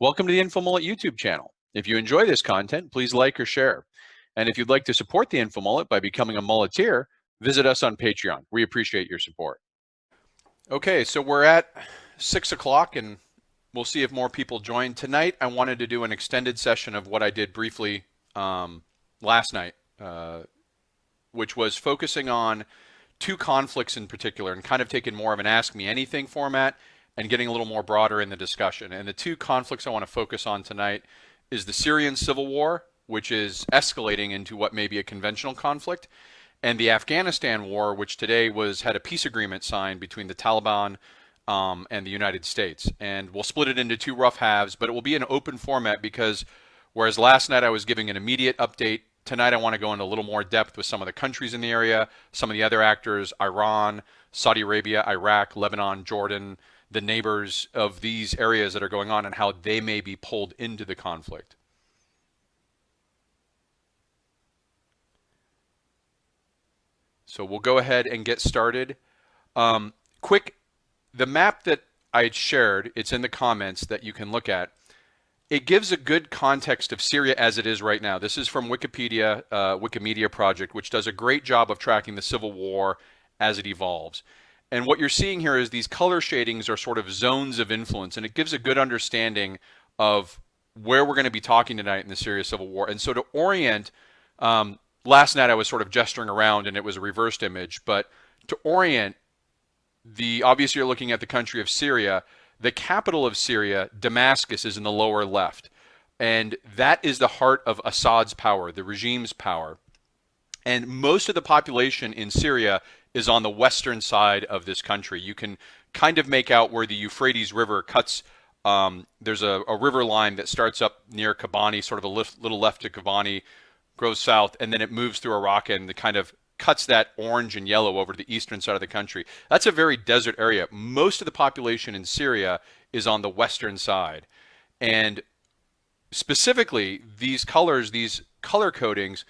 Welcome to the InfoMullet YouTube channel. If you enjoy this content, please like or share. And if you'd like to support the InfoMullet by becoming a Mulleteer, visit us on Patreon. We appreciate your support. Okay, so we're at 6 o'clock and we'll see if more people join. Tonight, I wanted to do an extended session of what I did briefly last night, which was focusing on two conflicts in particular and kind of taking more of an Ask Me Anything format and getting a little more broader in the discussion. And the two conflicts I want to focus on tonight is the Syrian civil war, which is escalating into what may be a conventional conflict, and the Afghanistan war, which today had a peace agreement signed between the Taliban and the United States. And we'll split it into two rough halves, but it will be an open format because whereas last night I was giving an immediate update, tonight I want to go into a little more depth with some of the countries in the area, some of the other actors, Iran, Saudi Arabia, Iraq, Lebanon, Jordan, the neighbors of these areas that are going on and how they may be pulled into the conflict. So we'll go ahead and get started. The map that I shared, it's in the comments that you can look at. It gives a good context of Syria as it is right now. This is from Wikipedia, Wikimedia Project, which does a great job of tracking the civil war as it evolves. And what you're seeing here is these color shadings are sort of zones of influence, and it gives a good understanding of where we're going to be talking tonight in the Syria civil war. And so to orient, last night I was sort of gesturing around and it was a reversed image, but to orient, obviously you're looking at the country of Syria. The capital of Syria, Damascus, is in the lower left. And that is the heart of Assad's power, the regime's power. And most of the population in Syria is on the western side of this country. You can kind of make out where the Euphrates River cuts. There's a river line that starts up near Kobani, sort of a little left to Kobani, goes south, and then it moves through Iraq and kind of cuts that orange and yellow over to the eastern side of the country. That's a very desert area. Most of the population in Syria is on the western side. And specifically, these colors, these color codings,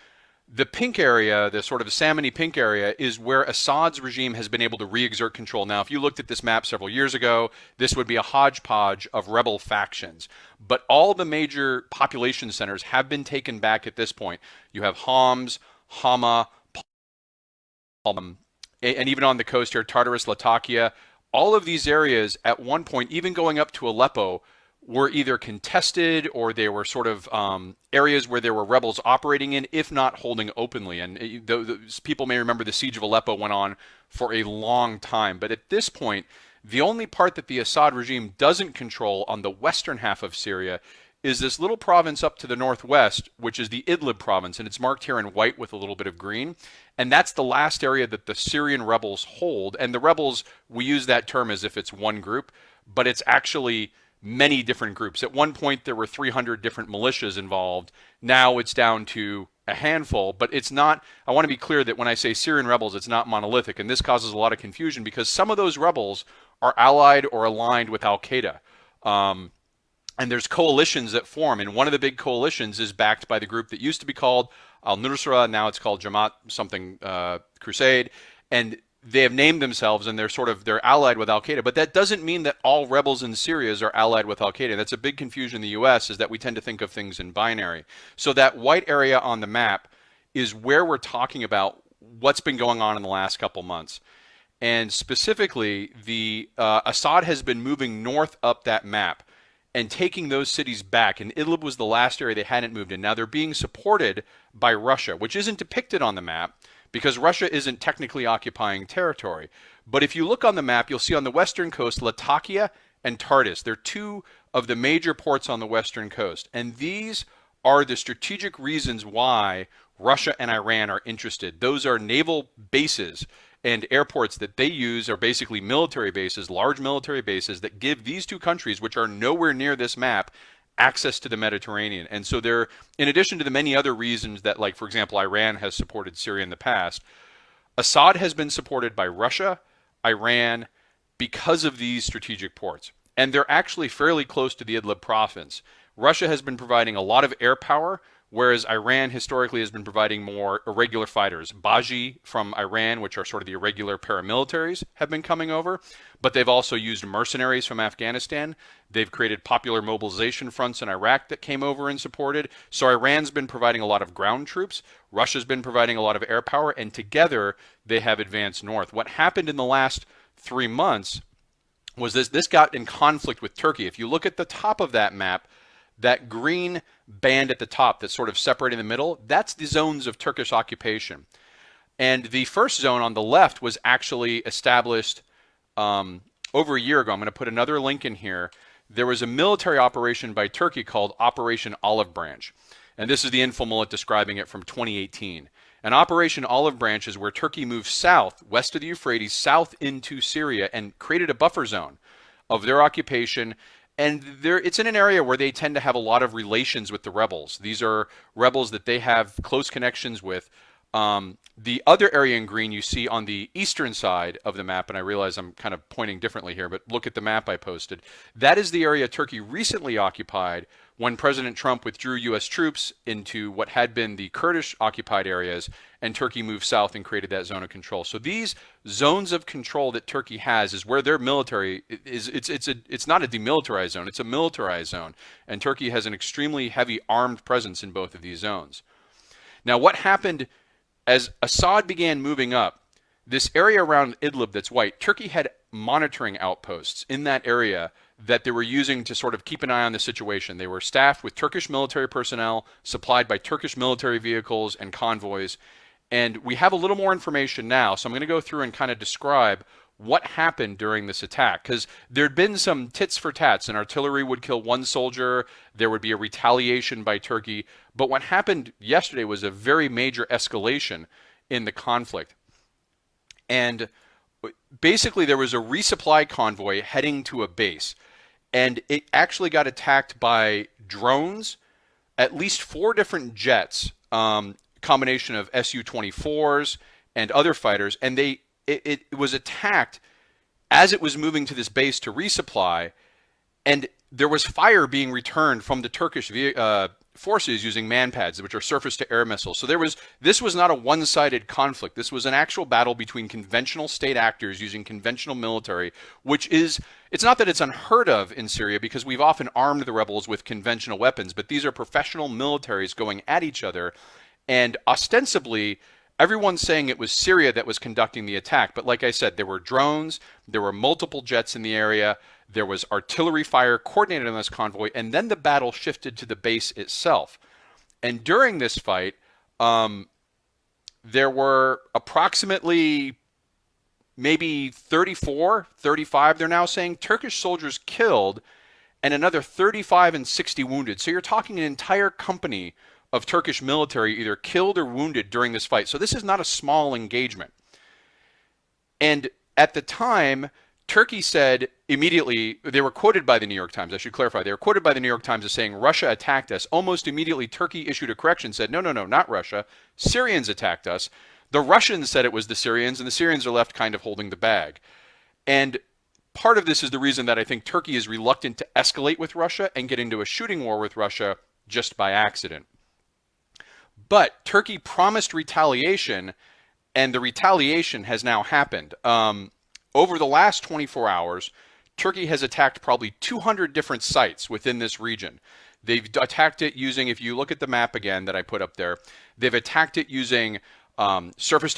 the pink area, the sort of salmony pink area, is where Assad's regime has been able to re-exert control. Now, if you looked at this map several years ago, this would be a hodgepodge of rebel factions. But all the major population centers have been taken back at this point. You have Homs, Hama, and even on the coast here, Tartarus, Latakia. All of these areas, at one point, even going up to Aleppo, were either contested or they were sort of areas where there were rebels operating in, if not holding openly. And people may remember the siege of Aleppo went on for a long time. But at this point, the only part that the Assad regime doesn't control on the western half of Syria is this little province up to the northwest, which is the Idlib province, and it's marked here in white with a little bit of green. And that's the last area that the Syrian rebels hold. And the rebels, we use that term as if it's one group, but it's actually many different groups. At one point, there were 300 different militias involved. Now it's down to a handful, but it's not, I want to be clear that when I say Syrian rebels, it's not monolithic, and this causes a lot of confusion because some of those rebels are allied or aligned with Al-Qaeda. And there's coalitions that form, and one of the big coalitions is backed by the group that used to be called Al-Nusra, now it's called Jamaat something Crusade, and they have named themselves and they're allied with Al-Qaeda, but that doesn't mean that all rebels in Syria are allied with Al-Qaeda. That's a big confusion in the US, is that we tend to think of things in binary. So that white area on the map is where we're talking about what's been going on in the last couple months. And specifically, Assad has been moving north up that map and taking those cities back. And Idlib was the last area they hadn't moved in. Now they're being supported by Russia, which isn't depicted on the map, because Russia isn't technically occupying territory. But if you look on the map, you'll see on the western coast, Latakia and Tartus. They're two of the major ports on the western coast. And these are the strategic reasons why Russia and Iran are interested. Those are naval bases and airports that they use are basically military bases, large military bases that give these two countries, which are nowhere near this map, access to the Mediterranean. And so they're, in addition to the many other reasons that, like, for example, Iran has supported Syria in the past, Assad has been supported by Russia, Iran, because of these strategic ports. And they're actually fairly close to the Idlib province. Russia has been providing a lot of air power, whereas Iran historically has been providing more irregular fighters. Baji from Iran, which are sort of the irregular paramilitaries, have been coming over, but they've also used mercenaries from Afghanistan. They've created popular mobilization fronts in Iraq that came over and supported. So Iran's been providing a lot of ground troops. Russia's been providing a lot of air power, and together they have advanced north. What happened in the last 3 months was this got in conflict with Turkey. If you look at the top of that map, that green band at the top that's sort of separating the middle, that's the zones of Turkish occupation. And the first zone on the left was actually established over a year ago. I'm going to put another link in here. There was a military operation by Turkey called Operation Olive Branch. And this is the InfoMullet describing it from 2018. And Operation Olive Branch is where Turkey moved south, west of the Euphrates, south into Syria and created a buffer zone of their occupation. And it's in an area where they tend to have a lot of relations with the rebels. These are rebels that they have close connections with. The other area in green you see on the eastern side of the map, and I realize I'm kind of pointing differently here, but look at the map I posted. That is the area Turkey recently occupied when President Trump withdrew U.S. troops into what had been the Kurdish occupied areas, and Turkey moved south and created that zone of control. So these zones of control that Turkey has is where their military is. It's not a demilitarized zone, it's a militarized zone, and Turkey has an extremely heavy armed presence in both of these zones. Now, what happened as Assad began moving up, this area around Idlib that's white, Turkey had monitoring outposts in that area that they were using to sort of keep an eye on the situation. They were staffed with Turkish military personnel, supplied by Turkish military vehicles and convoys. And we have a little more information now, so I'm going to go through and kind of describe what happened during this attack, because there'd been some tits for tats. An artillery would kill one soldier, there would be a retaliation by Turkey, but what happened yesterday was a very major escalation in the conflict. And basically there was a resupply convoy heading to a base, and it actually got attacked by drones, at least 4 different jets, combination of Su-24s and other fighters, and it was attacked as it was moving to this base to resupply, and there was fire being returned from the Turkish forces using manpads, which are surface-to-air missiles. So this was not a one-sided conflict. This was an actual battle between conventional state actors using conventional military, which is, it's not that it's unheard of in Syria, because we've often armed the rebels with conventional weapons, but these are professional militaries going at each other, and ostensibly, everyone's saying it was Syria that was conducting the attack, but like I said, there were drones, there were multiple jets in the area, there was artillery fire coordinated on this convoy, and then the battle shifted to the base itself. And during this fight, there were approximately maybe 34, 35, they're now saying, Turkish soldiers killed, and another 35 and 60 wounded. So you're talking an entire company of Turkish military either killed or wounded during this fight. So this is not a small engagement. And at the time, Turkey said immediately, they were quoted by the New York Times, I should clarify, they were quoted by the New York Times as saying Russia attacked us. Almost immediately, Turkey issued a correction, said, no, not Russia. Syrians attacked us. The Russians said it was the Syrians, and the Syrians are left kind of holding the bag. And part of this is the reason that I think Turkey is reluctant to escalate with Russia and get into a shooting war with Russia just by accident. But Turkey promised retaliation, and the retaliation has now happened. Over the last 24 hours, Turkey has attacked probably 200 different sites within this region. They've attacked it using, if you look at the map again that I put up there, they've attacked it using air-to-surface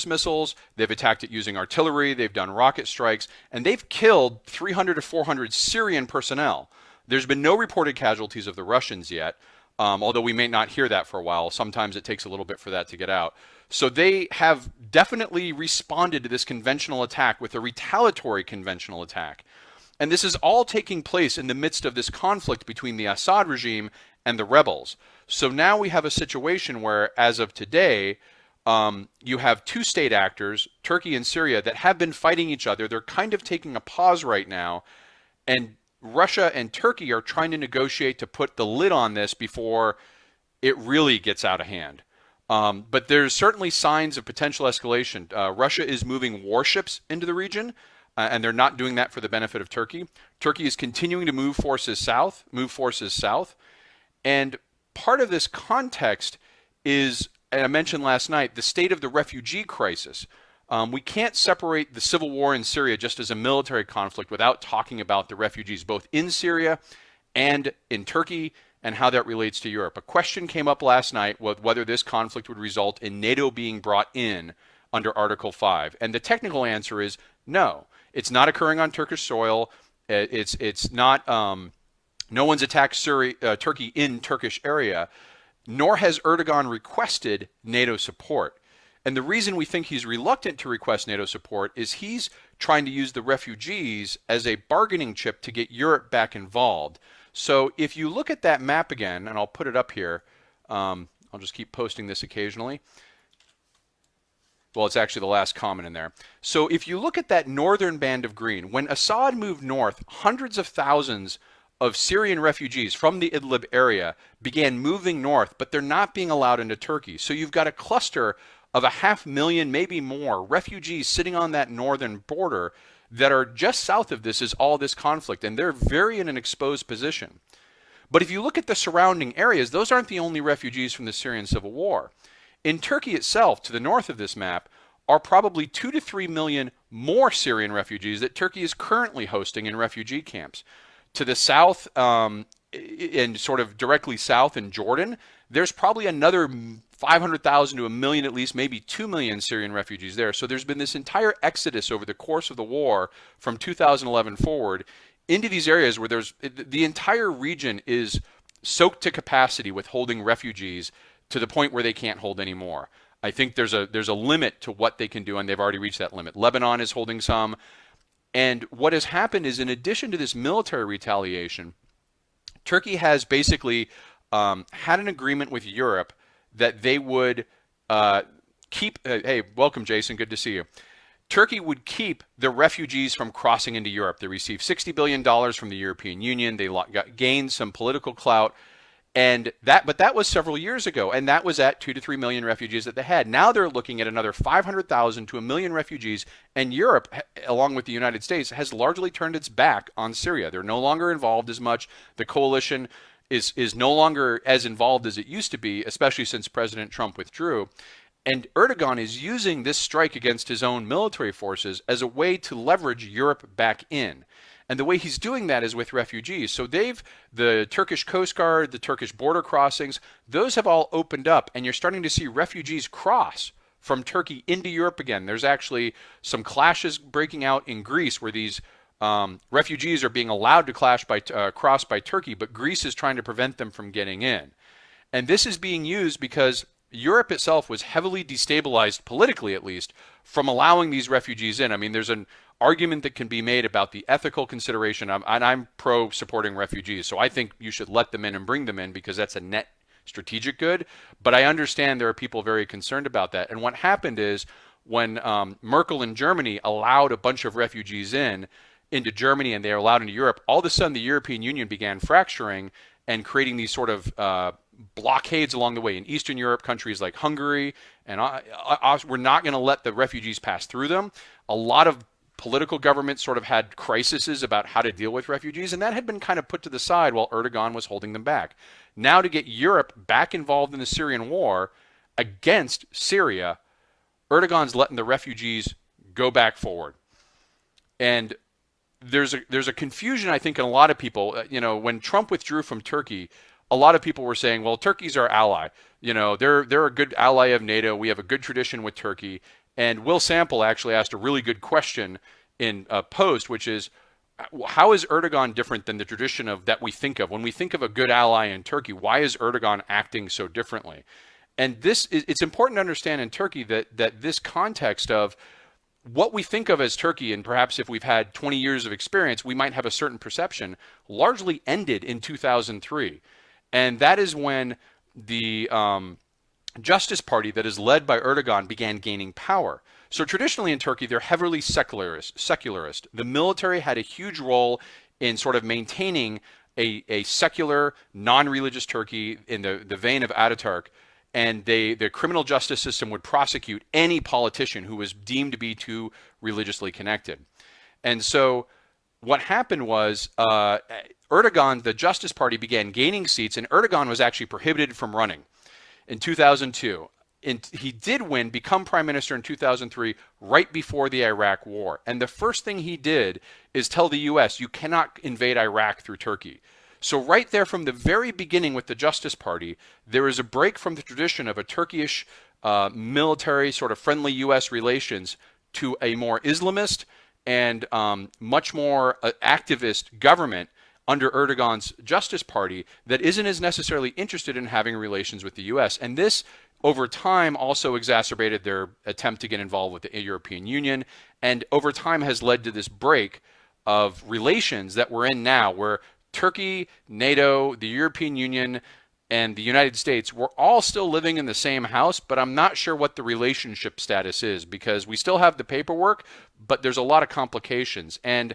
missiles. They've attacked it using artillery. They've done rocket strikes, and they've killed 300 to 400 Syrian personnel. There's been no reported casualties of the Russians yet. Although we may not hear that for a while. Sometimes it takes a little bit for that to get out. So they have definitely responded to this conventional attack with a retaliatory conventional attack. And this is all taking place in the midst of this conflict between the Assad regime and the rebels. So now we have a situation where, as of today, you have 2 state actors, Turkey and Syria, that have been fighting each other. They're kind of taking a pause right now, and Russia and Turkey are trying to negotiate to put the lid on this before it really gets out of hand. But there's certainly signs of potential escalation. Russia is moving warships into the region, and they're not doing that for the benefit of Turkey. Turkey is continuing to move forces south, and part of this context is, and I mentioned last night, the state of the refugee crisis. We can't separate the civil war in Syria just as a military conflict without talking about the refugees, both in Syria and in Turkey, and how that relates to Europe. A question came up last night with whether this conflict would result in NATO being brought in under Article 5. And the technical answer is no. It's not occurring on Turkish soil. It's not, no one's attacked Turkey in Turkish area, nor has Erdogan requested NATO support. And the reason we think he's reluctant to request NATO support is he's trying to use the refugees as a bargaining chip to get Europe back involved. So if you look at that map again, and I'll put it up here, I'll just keep posting this occasionally. Well, it's actually the last comment in there. So if you look at that northern band of green, when Assad moved north, hundreds of thousands of Syrian refugees from the Idlib area began moving north, but they're not being allowed into Turkey. So you've got a cluster of 500,000, maybe more, refugees sitting on that northern border that are just south of this is all this conflict, and they're very in an exposed position. But if you look at the surrounding areas, those aren't the only refugees from the Syrian civil war. In Turkey itself, to the north of this map, are probably 2 to 3 million more Syrian refugees that Turkey is currently hosting in refugee camps. To the south, and sort of directly south in Jordan, there's probably another 500,000 to a million at least, maybe 2 million Syrian refugees there. So there's been this entire exodus over the course of the war from 2011 forward into these areas where the entire region is soaked to capacity with holding refugees to the point where they can't hold any more. I think there's a limit to what they can do, and they've already reached that limit. Lebanon is holding some. And what has happened is, in addition to this military retaliation, Turkey has basically had an agreement with Europe that they would keep, hey, welcome, Jason, good to see you. Turkey would keep the refugees from crossing into Europe. They received $60 billion from the European Union. They gained some political clout. But that was several years ago, and that was at 2 to 3 million refugees that they had. Now they're looking at another 500,000 to a million refugees, and Europe, along with the United States, has largely turned its back on Syria. They're no longer involved as much. The coalition is no longer as involved as it used to be, especially since President Trump withdrew. And Erdogan is using this strike against his own military forces as a way to leverage Europe back in. And the way he's doing that is with refugees. So the Turkish Coast Guard, the Turkish border crossings, those have all opened up, and you're starting to see refugees cross from Turkey into Europe again. There's actually some clashes breaking out in Greece where these refugees are being allowed to cross by Turkey, but Greece is trying to prevent them from getting in. And this is being used because Europe itself was heavily destabilized, politically at least, from allowing these refugees in. I mean, there's an argument that can be made about the ethical consideration, and I'm pro supporting refugees, so I think you should let them in and bring them in because that's a net strategic good. But I understand there are people very concerned about that. And what happened is when Merkel in Germany allowed a bunch of refugees into Germany and they were allowed into Europe, all of a sudden the European Union began fracturing and creating these sort of blockades along the way. In Eastern Europe, countries like Hungary, and we're not going to let the refugees pass through them. A lot of political governments sort of had crises about how to deal with refugees, and that had been kind of put to the side while Erdogan was holding them back. Now to get Europe back involved in the Syrian war against Syria, Erdogan's letting the refugees go back forward. And there's a confusion, I think, in a lot of people. When Trump withdrew from Turkey, a lot of people were saying, well, Turkey's our ally. They're a good ally of NATO. We have a good tradition with Turkey. And Will Sample actually asked a really good question in a post, which is, how is Erdogan different than the tradition that we think of? When we think of a good ally in Turkey, why is Erdogan acting so differently? And it's important to understand in Turkey that this context of what we think of as Turkey, and perhaps if we've had 20 years of experience, we might have a certain perception, largely ended in 2003. And that is when the Justice Party that is led by Erdogan began gaining power. So traditionally in Turkey, they're heavily secularist. The military had a huge role in sort of maintaining a secular, non-religious Turkey in the vein of Ataturk. And the criminal justice system would prosecute any politician who was deemed to be too religiously connected. And so what happened was Erdogan, the Justice Party, began gaining seats, and Erdogan was actually prohibited from running in 2002. And he did win, become prime minister in 2003, right before the Iraq war. And the first thing he did is tell the U.S., you cannot invade Iraq through Turkey. So right there from the very beginning with the Justice Party, there is a break from the tradition of a Turkish military sort of friendly U.S. relations to a more Islamist and much more activist government under Erdogan's Justice Party that isn't as necessarily interested in having relations with the U.S. And this, over time, also exacerbated their attempt to get involved with the European Union, and over time has led to this break of relations that we're in now, where Turkey, NATO, the European Union, and the United States, we're all still living in the same house, but I'm not sure what the relationship status is, because we still have the paperwork, but there's a lot of complications. And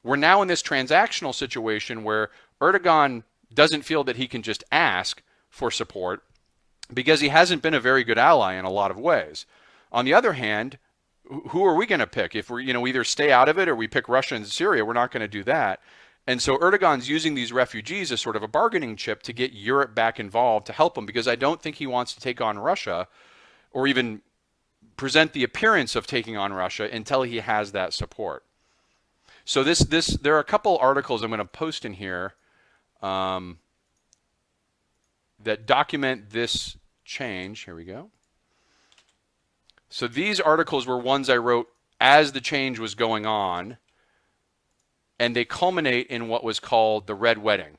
we're now in this transactional situation where Erdogan doesn't feel that he can just ask for support because he hasn't been a very good ally in a lot of ways. On the other hand, who are we going to pick? If we either stay out of it or we pick Russia and Syria, we're not going to do that. And so Erdogan's using these refugees as sort of a bargaining chip to get Europe back involved to help him, because I don't think he wants to take on Russia or even present the appearance of taking on Russia until he has that support. So there are a couple articles I'm going to post in here that document this change. Here we go. So these articles were ones I wrote as the change was going on, and they culminate in what was called the Red Wedding.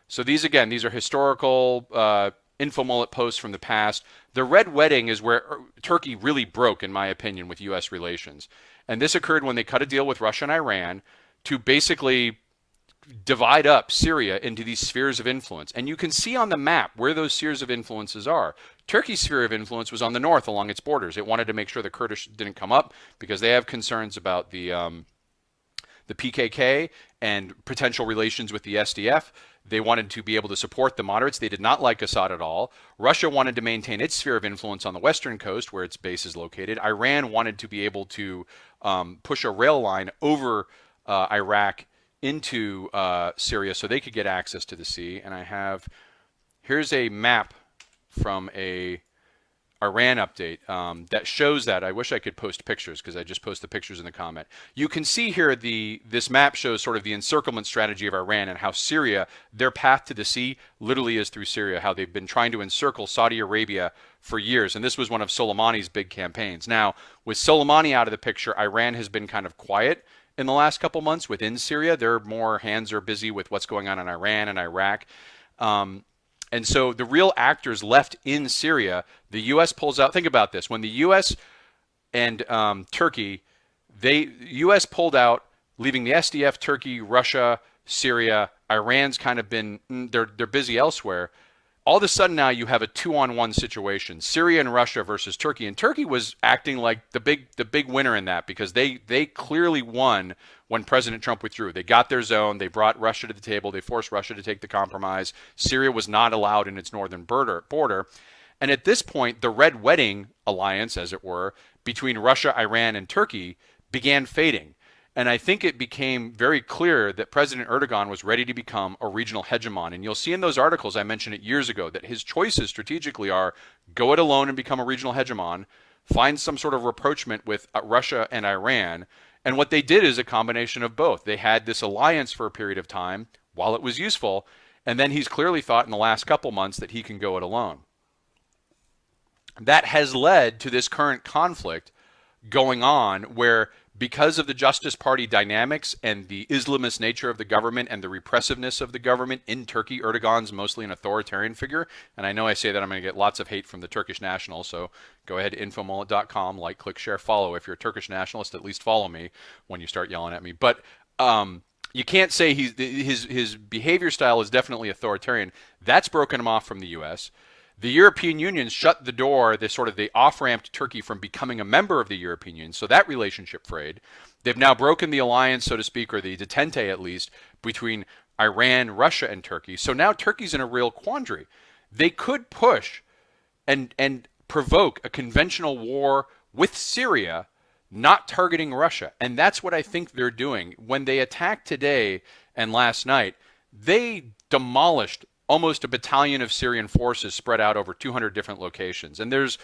So these are historical InfoMullet posts from the past. The Red Wedding is where Turkey really broke, in my opinion, with U.S. relations. And this occurred when they cut a deal with Russia and Iran to basically divide up Syria into these spheres of influence. And you can see on the map where those spheres of influences are. Turkey's sphere of influence was on the north along its borders. It wanted to make sure the Kurdish didn't come up because they have concerns about the PKK and potential relations with the SDF. They wanted to be able to support the moderates. They did not like Assad at all. Russia wanted to maintain its sphere of influence on the western coast where its base is located. Iran wanted to be able to push a rail line over Iraq into Syria so they could get access to the sea. And here's a map from a Iran update that shows that. I wish I could post pictures because I just post the pictures in the comment. You can see here this map shows sort of the encirclement strategy of Iran and how Syria, their path to the sea literally is through Syria, how they've been trying to encircle Saudi Arabia for years. And this was one of Soleimani's big campaigns. Now, with Soleimani out of the picture, Iran has been kind of quiet in the last couple months within Syria. Their more hands are busy with what's going on in Iran and Iraq. And so the real actors left in Syria, the U.S. pulls out. Think about this. When the U.S. and Turkey, U.S. pulled out, leaving the SDF, Turkey, Russia, Syria. Iran's kind of been, they're busy elsewhere. All of a sudden now you have a 2-on-1 situation, Syria and Russia versus Turkey. And Turkey was acting like the big winner in that because they clearly won when President Trump withdrew. They got their zone. They brought Russia to the table. They forced Russia to take the compromise. Syria was not allowed in its northern border. And at this point, the Red Wedding alliance, as it were, between Russia, Iran, and Turkey began fading. And I think it became very clear that President Erdogan was ready to become a regional hegemon. And you'll see in those articles, I mentioned it years ago, that his choices strategically are go it alone and become a regional hegemon, find some sort of rapprochement with Russia and Iran. And what they did is a combination of both. They had this alliance for a period of time while it was useful. And then he's clearly thought in the last couple months that he can go it alone. That has led to this current conflict going on where, because of the Justice Party dynamics and the Islamist nature of the government and the repressiveness of the government in Turkey, Erdogan's mostly an authoritarian figure. And I know I say that I'm going to get lots of hate from the Turkish nationals, so go ahead to infomullet.com, like, click, share, follow. If you're a Turkish nationalist, at least follow me when you start yelling at me. But you can't say his behavior style is definitely authoritarian. That's broken him off from the U.S. The European Union shut the door, they off-ramped Turkey from becoming a member of the European Union, so that relationship frayed. They've now broken the alliance, so to speak, or the detente at least, between Iran, Russia, and Turkey. So now Turkey's in a real quandary. They could push and provoke a conventional war with Syria, not targeting Russia. And that's what I think they're doing. When they attacked today and last night, they demolished almost a battalion of Syrian forces spread out over 200 different locations. And there's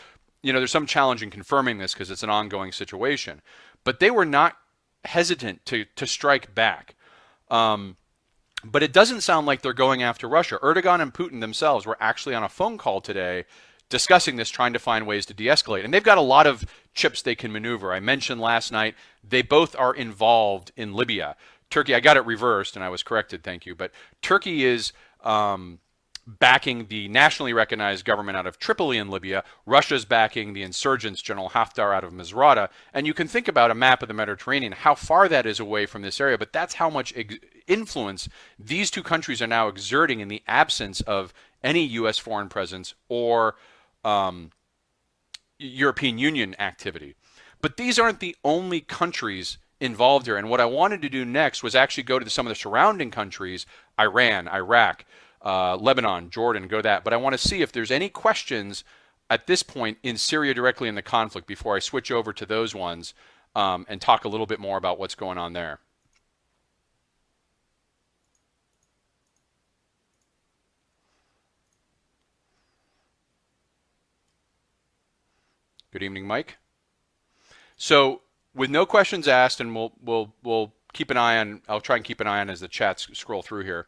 some challenge in confirming this because it's an ongoing situation. But they were not hesitant to strike back. But it doesn't sound like they're going after Russia. Erdogan and Putin themselves were actually on a phone call today discussing this, trying to find ways to de-escalate. And they've got a lot of chips they can maneuver. I mentioned last night they both are involved in Libya. Turkey, I got it reversed and I was corrected, thank you. But Turkey is backing the nationally recognized government out of Tripoli in Libya. Russia's backing the insurgents, General Haftar out of Misrata. And you can think about a map of the Mediterranean, how far that is away from this area, but that's how much influence these two countries are now exerting in the absence of any U.S. foreign presence or European Union activity. But these aren't the only countries involved here. And what I wanted to do next was actually go to some of the surrounding countries, Iran, Iraq, Lebanon, Jordan, go to that. But I want to see if there's any questions at this point in Syria directly in the conflict before I switch over to those ones and talk a little bit more about what's going on there. Good evening, Mike. So with no questions asked, and we'll keep an eye on, I'll try and keep an eye on as the chats scroll through here.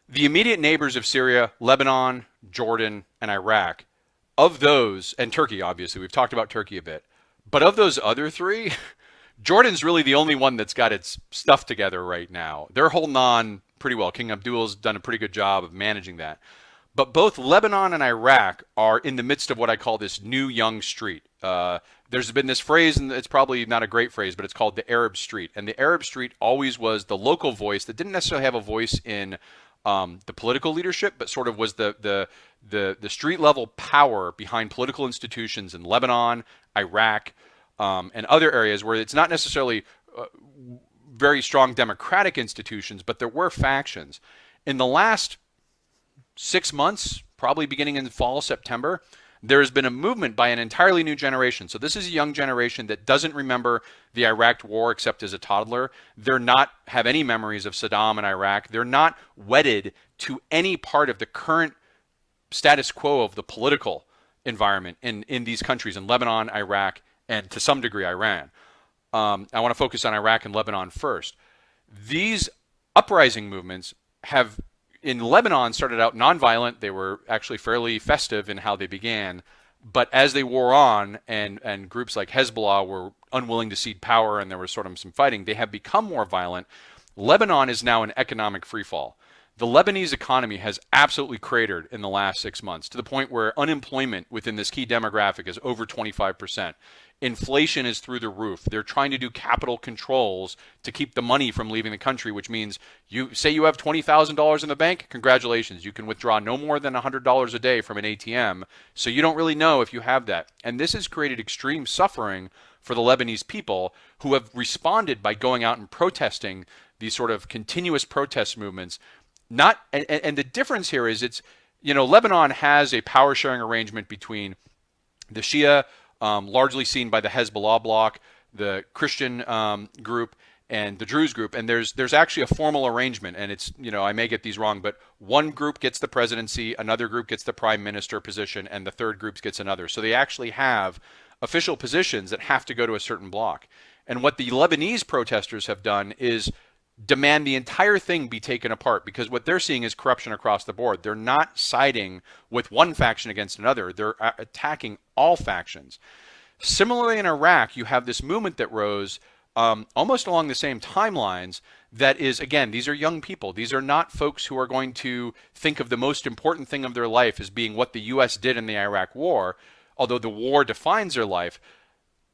The immediate neighbors of Syria, Lebanon, Jordan, and Iraq, of those, and Turkey, obviously, we've talked about Turkey a bit, but of those other three, Jordan's really the only one that's got its stuff together right now. They're holding on pretty well. King Abdul's done a pretty good job of managing that. But both Lebanon and Iraq are in the midst of what I call this new young street. There's been this phrase, and it's probably not a great phrase, but it's called the Arab Street. And the Arab Street always was the local voice that didn't necessarily have a voice in the political leadership, but sort of was the street level power behind political institutions in Lebanon, Iraq, and other areas where it's not necessarily very strong democratic institutions, but there were factions. In the last 6 months, probably beginning in fall, September, there has been a movement by an entirely new generation. So this is a young generation that doesn't remember the Iraq war except as a toddler. They're not have any memories of Saddam and Iraq. They're not wedded to any part of the current status quo of the political environment in these countries, in Lebanon, Iraq, and to some degree Iran. I want to focus on Iraq and Lebanon first. These uprising movements have in Lebanon started out nonviolent. They were actually fairly festive in how they began. But as they wore on and groups like Hezbollah were unwilling to cede power and there was sort of some fighting, they have become more violent. Lebanon is now an economic freefall. The Lebanese economy has absolutely cratered in the last 6 months to the point where unemployment within this key demographic is over 25%. Inflation is through the roof. They're trying to do capital controls to keep the money from leaving the country, which means you say you have $20,000 in the bank, congratulations. You can withdraw no more than $100 a day from an ATM, so you don't really know if you have that. And this has created extreme suffering for the Lebanese people who have responded by going out and protesting these sort of continuous protest movements. And the difference here is Lebanon has a power sharing arrangement between the Shia, largely seen by the Hezbollah bloc, the Christian group, and the Druze group. And there's actually a formal arrangement, and it's, I may get these wrong, but one group gets the presidency, another group gets the prime minister position, and the third group gets another. So they actually have official positions that have to go to a certain bloc. And what the Lebanese protesters have done is demand the entire thing be taken apart, because what they're seeing is corruption across the board. They're not siding with one faction against another. They're attacking all factions. Similarly, in Iraq, you have this movement that rose almost along the same timelines that is, again, these are young people. These are not folks who are going to think of the most important thing of their life as being what the U.S. did in the Iraq war, although the war defines their life.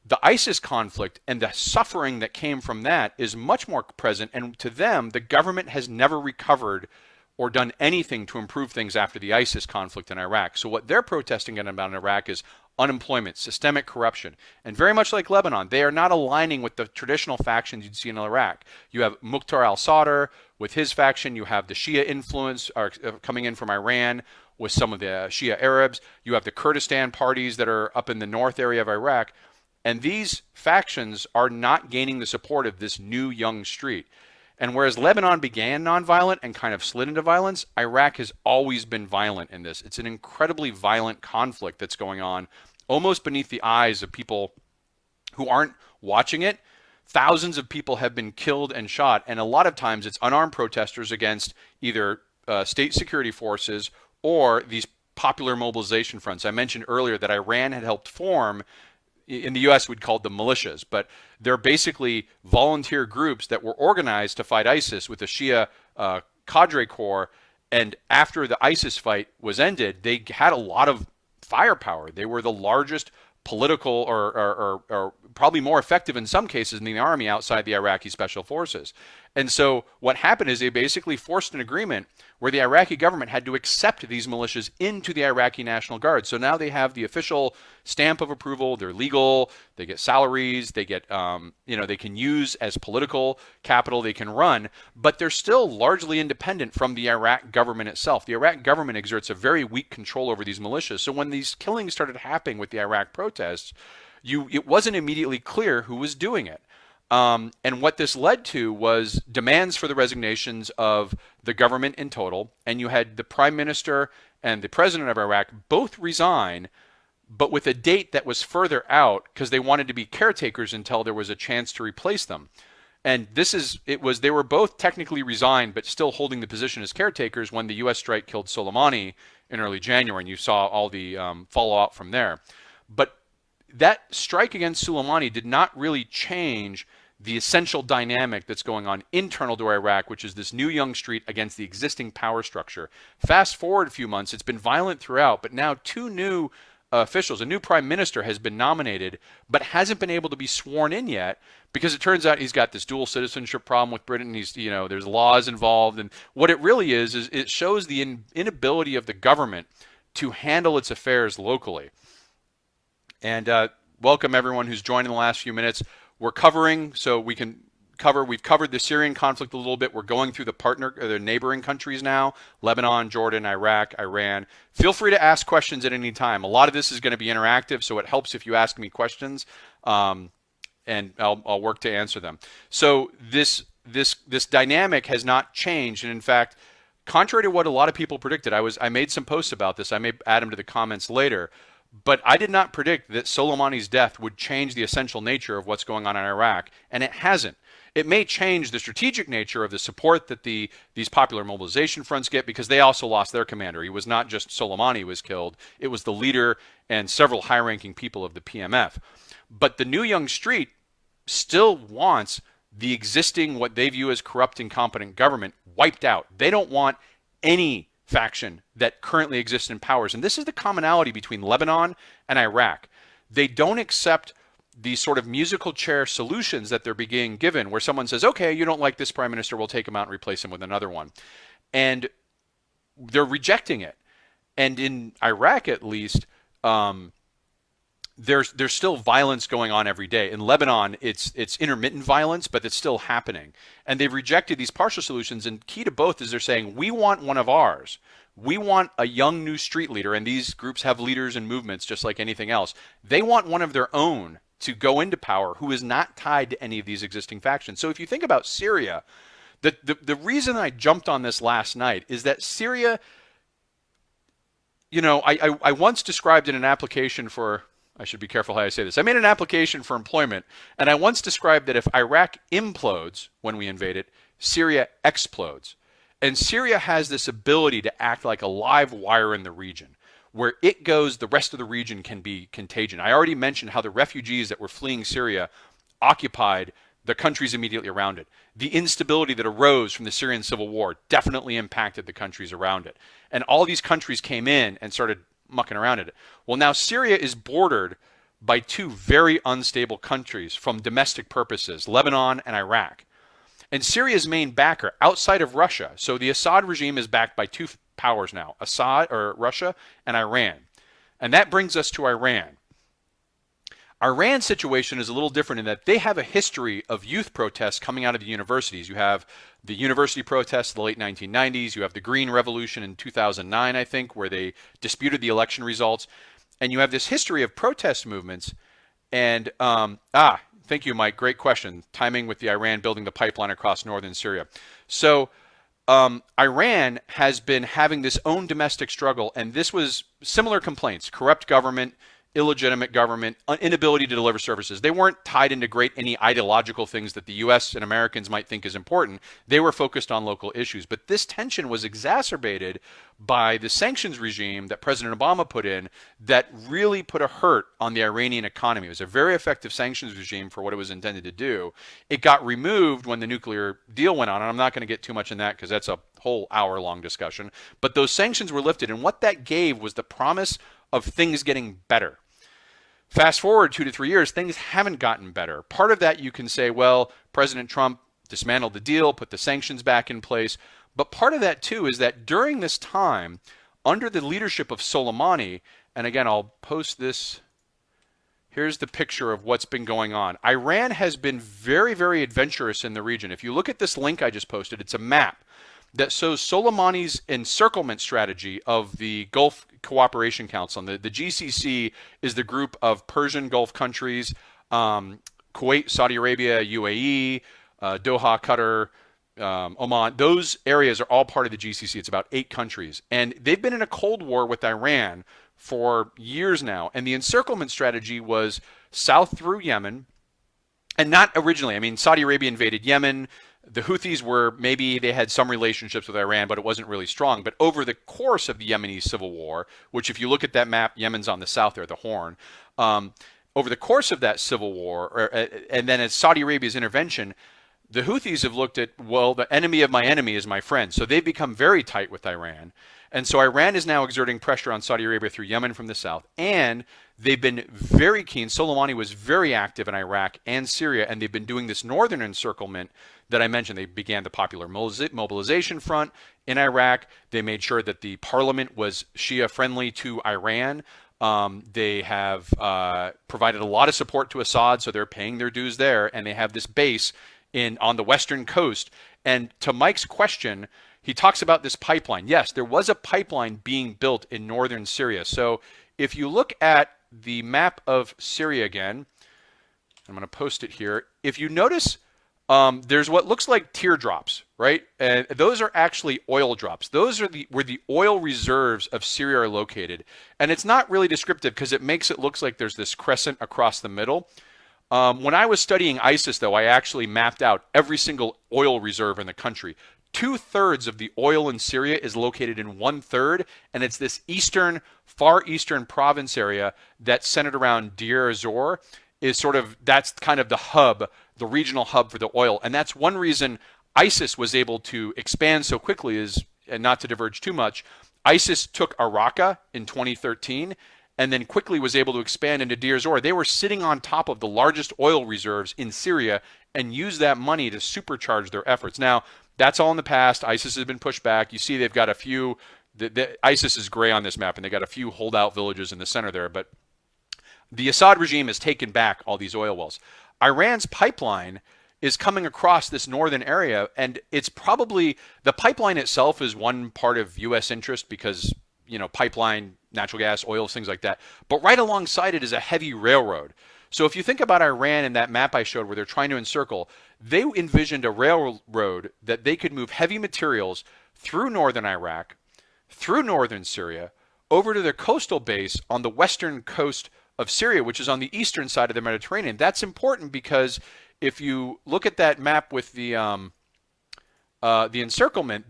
The ISIS conflict and the suffering that came from that is much more present, and to them, the government has never recovered or done anything to improve things after the ISIS conflict in Iraq. So what they're protesting about in Iraq is unemployment, systemic corruption, and very much like Lebanon, they are not aligning with the traditional factions you'd see in Iraq. You have Muqtar al-Sadr with his faction. You have the Shia influence coming in from Iran with some of the Shia Arabs. You have the Kurdistan parties that are up in the north area of Iraq. And these factions are not gaining the support of this new young street. And whereas Lebanon began nonviolent and kind of slid into violence, Iraq has always been violent in this. It's an incredibly violent conflict that's going on almost beneath the eyes of people who aren't watching it. Thousands of people have been killed and shot, and a lot of times it's unarmed protesters against either state security forces or these popular mobilization fronts. I mentioned earlier that Iran had helped form, in the US we'd call them militias, but they're basically volunteer groups that were organized to fight ISIS with a Shia cadre corps. And after the ISIS fight was ended, they had a lot of firepower. They were the largest political or probably more effective in some cases than the army outside the Iraqi special forces. And so what happened is they basically forced an agreement where the Iraqi government had to accept these militias into the Iraqi National Guard. So now they have the official stamp of approval. They're legal. They get salaries. They get, they can use as political capital. They can run, but they're still largely independent from the Iraq government itself. The Iraq government exerts a very weak control over these militias. So when these killings started happening with the Iraq protests, it wasn't immediately clear who was doing it. And what this led to was demands for the resignations of the government in total. And you had the prime minister and the president of Iraq both resign, but with a date that was further out because they wanted to be caretakers until there was a chance to replace them. And they were both technically resigned, but still holding the position as caretakers when the U.S. strike killed Soleimani in early January. And you saw all the fallout from there. But that strike against Soleimani did not really change the essential dynamic that's going on internal to Iraq, which is this new young street against the existing power structure. Fast forward a few months, it's been violent throughout, but now two new officials, a new prime minister has been nominated, but hasn't been able to be sworn in yet because it turns out he's got this dual citizenship problem with Britain. There's laws involved, and what it really is it shows the inability of the government to handle its affairs locally. And welcome everyone who's joined in the last few minutes. We're covering, we've covered the Syrian conflict a little bit. We're going through the neighboring countries now, Lebanon, Jordan, Iraq, Iran. Feel free to ask questions at any time. A lot of this is going to be interactive, so it helps if you ask me questions, and I'll work to answer them. So this dynamic has not changed, and in fact, contrary to what a lot of people predicted, I made some posts about this. I may add them to the comments later. But I did not predict that Soleimani's death would change the essential nature of what's going on in Iraq, and it hasn't. It may change the strategic nature of the support that these popular mobilization fronts get because they also lost their commander. He was not just Soleimani who was killed. It was the leader and several high-ranking people of the PMF. But the new young street still wants the existing, what they view as corrupt, incompetent government wiped out. They don't want any faction that currently exists in powers. And this is the commonality between Lebanon and Iraq. They don't accept these sort of musical chair solutions that they're being given where someone says, okay, you don't like this prime minister, we'll take him out and replace him with another one. And they're rejecting it. And in Iraq, at least, there's still violence going on every day. In Lebanon, it's intermittent violence, but it's still happening. And they've rejected these partial solutions. And key to both is they're saying, we want one of ours. We want a young new street leader. And these groups have leaders and movements just like anything else. They want one of their own to go into power who is not tied to any of these existing factions. So if you think about Syria, the reason I jumped on this last night is that Syria, I once described in an application for, I should be careful how I say this. I made an application for employment, and I once described that if Iraq implodes when we invade it, Syria explodes. And Syria has this ability to act like a live wire in the region. Where it goes, the rest of the region can be contagion. I already mentioned how the refugees that were fleeing Syria occupied the countries immediately around it. The instability that arose from the Syrian civil war definitely impacted the countries around it. And all these countries came in and started mucking around at it. Well, now Syria is bordered by two very unstable countries from domestic purposes, Lebanon and Iraq. And Syria's main backer outside of Russia, so the Assad regime is backed by two powers now, Russia and Iran. And that brings us to Iran. Iran's situation is a little different in that they have a history of youth protests coming out of the universities. You have the university protests of the late 1990s. You have the Green Revolution in 2009, I think, where they disputed the election results. And you have this history of protest movements. And, Thank you, Mike. Great question. Timing with the Iran building the pipeline across northern Syria. So Iran has been having this own domestic struggle, and this was similar complaints: corrupt government, illegitimate government, inability to deliver services. They weren't tied into any ideological things that the U.S. and Americans might think is important. They were focused on local issues. But this tension was exacerbated by the sanctions regime that President Obama put in that really put a hurt on the Iranian economy. It was a very effective sanctions regime for what it was intended to do. It got removed when the nuclear deal went on, and I'm not going to get too much in that because that's a whole hour-long discussion. But those sanctions were lifted, and what that gave was the promise of things getting better. Fast forward 2 to 3 years, things haven't gotten better. Part of that you can say, well, President Trump dismantled the deal, put the sanctions back in place. But part of that, too, is that during this time, under the leadership of Soleimani, and again, I'll post this. Here's the picture of what's been going on. Iran has been very, very adventurous in the region. If you look at this link I just posted, it's a map that shows Soleimani's encirclement strategy of the Gulf Cooperation Council. And the GCC is the group of Persian Gulf countries, Kuwait, Saudi Arabia, UAE, Doha, Qatar, Oman. Those areas are all part of the GCC. It's about 8 countries. And they've been in a Cold War with Iran for years now. And the encirclement strategy was south through Yemen. And not originally. I mean, Saudi Arabia invaded Yemen. The Houthis were, maybe they had some relationships with Iran, but it wasn't really strong. But over the course of the Yemeni civil war, which if you look at that map, Yemen's on the south there, the Horn. Over the course of that civil war, and then as Saudi Arabia's intervention, the Houthis have looked at, well, the enemy of my enemy is my friend. So they've become very tight with Iran. And so Iran is now exerting pressure on Saudi Arabia through Yemen from the south. And they've been very keen. Soleimani was very active in Iraq and Syria, and they've been doing this northern encirclement that I mentioned. They began the Popular Mobilization Front in Iraq. They made sure that the parliament was Shia-friendly to Iran. They have provided a lot of support to Assad, so they're paying their dues there, and they have this base on the western coast. And to Mike's question, he talks about this pipeline. Yes, there was a pipeline being built in northern Syria. So if you look at the map of Syria again, I'm going to post it here. If you notice, there's what looks like teardrops, right? And those are actually oil drops. Those are where the oil reserves of Syria are located. And it's not really descriptive because it makes it look like there's this crescent across the middle. When I was studying ISIS, though, I actually mapped out every single oil reserve in the country. 2/3 of the oil in Syria is located in 1/3, and it's this far eastern province area that's centered around Deir ez-Zor. That's kind of the hub, the regional hub for the oil. And that's one reason ISIS was able to expand so quickly and not to diverge too much, ISIS took Raqqa in 2013 and then quickly was able to expand into Deir ez-Zor. They were sitting on top of the largest oil reserves in Syria and used that money to supercharge their efforts. Now, that's all in the past. ISIS has been pushed back. You see they've got a few, ISIS is gray on this map, and they got a few holdout villages in the center there, but the Assad regime has taken back all these oil wells. Iran's pipeline is coming across this northern area, and it's probably, the pipeline itself is one part of U.S. interest because, pipeline, natural gas, oil, things like that. But right alongside it is a heavy railroad. So if you think about Iran in that map I showed where they're trying to encircle, they envisioned a railroad that they could move heavy materials through northern Iraq, through northern Syria, over to their coastal base on the western coast of Syria, which is on the eastern side of the Mediterranean. That's important because if you look at that map with the encirclement,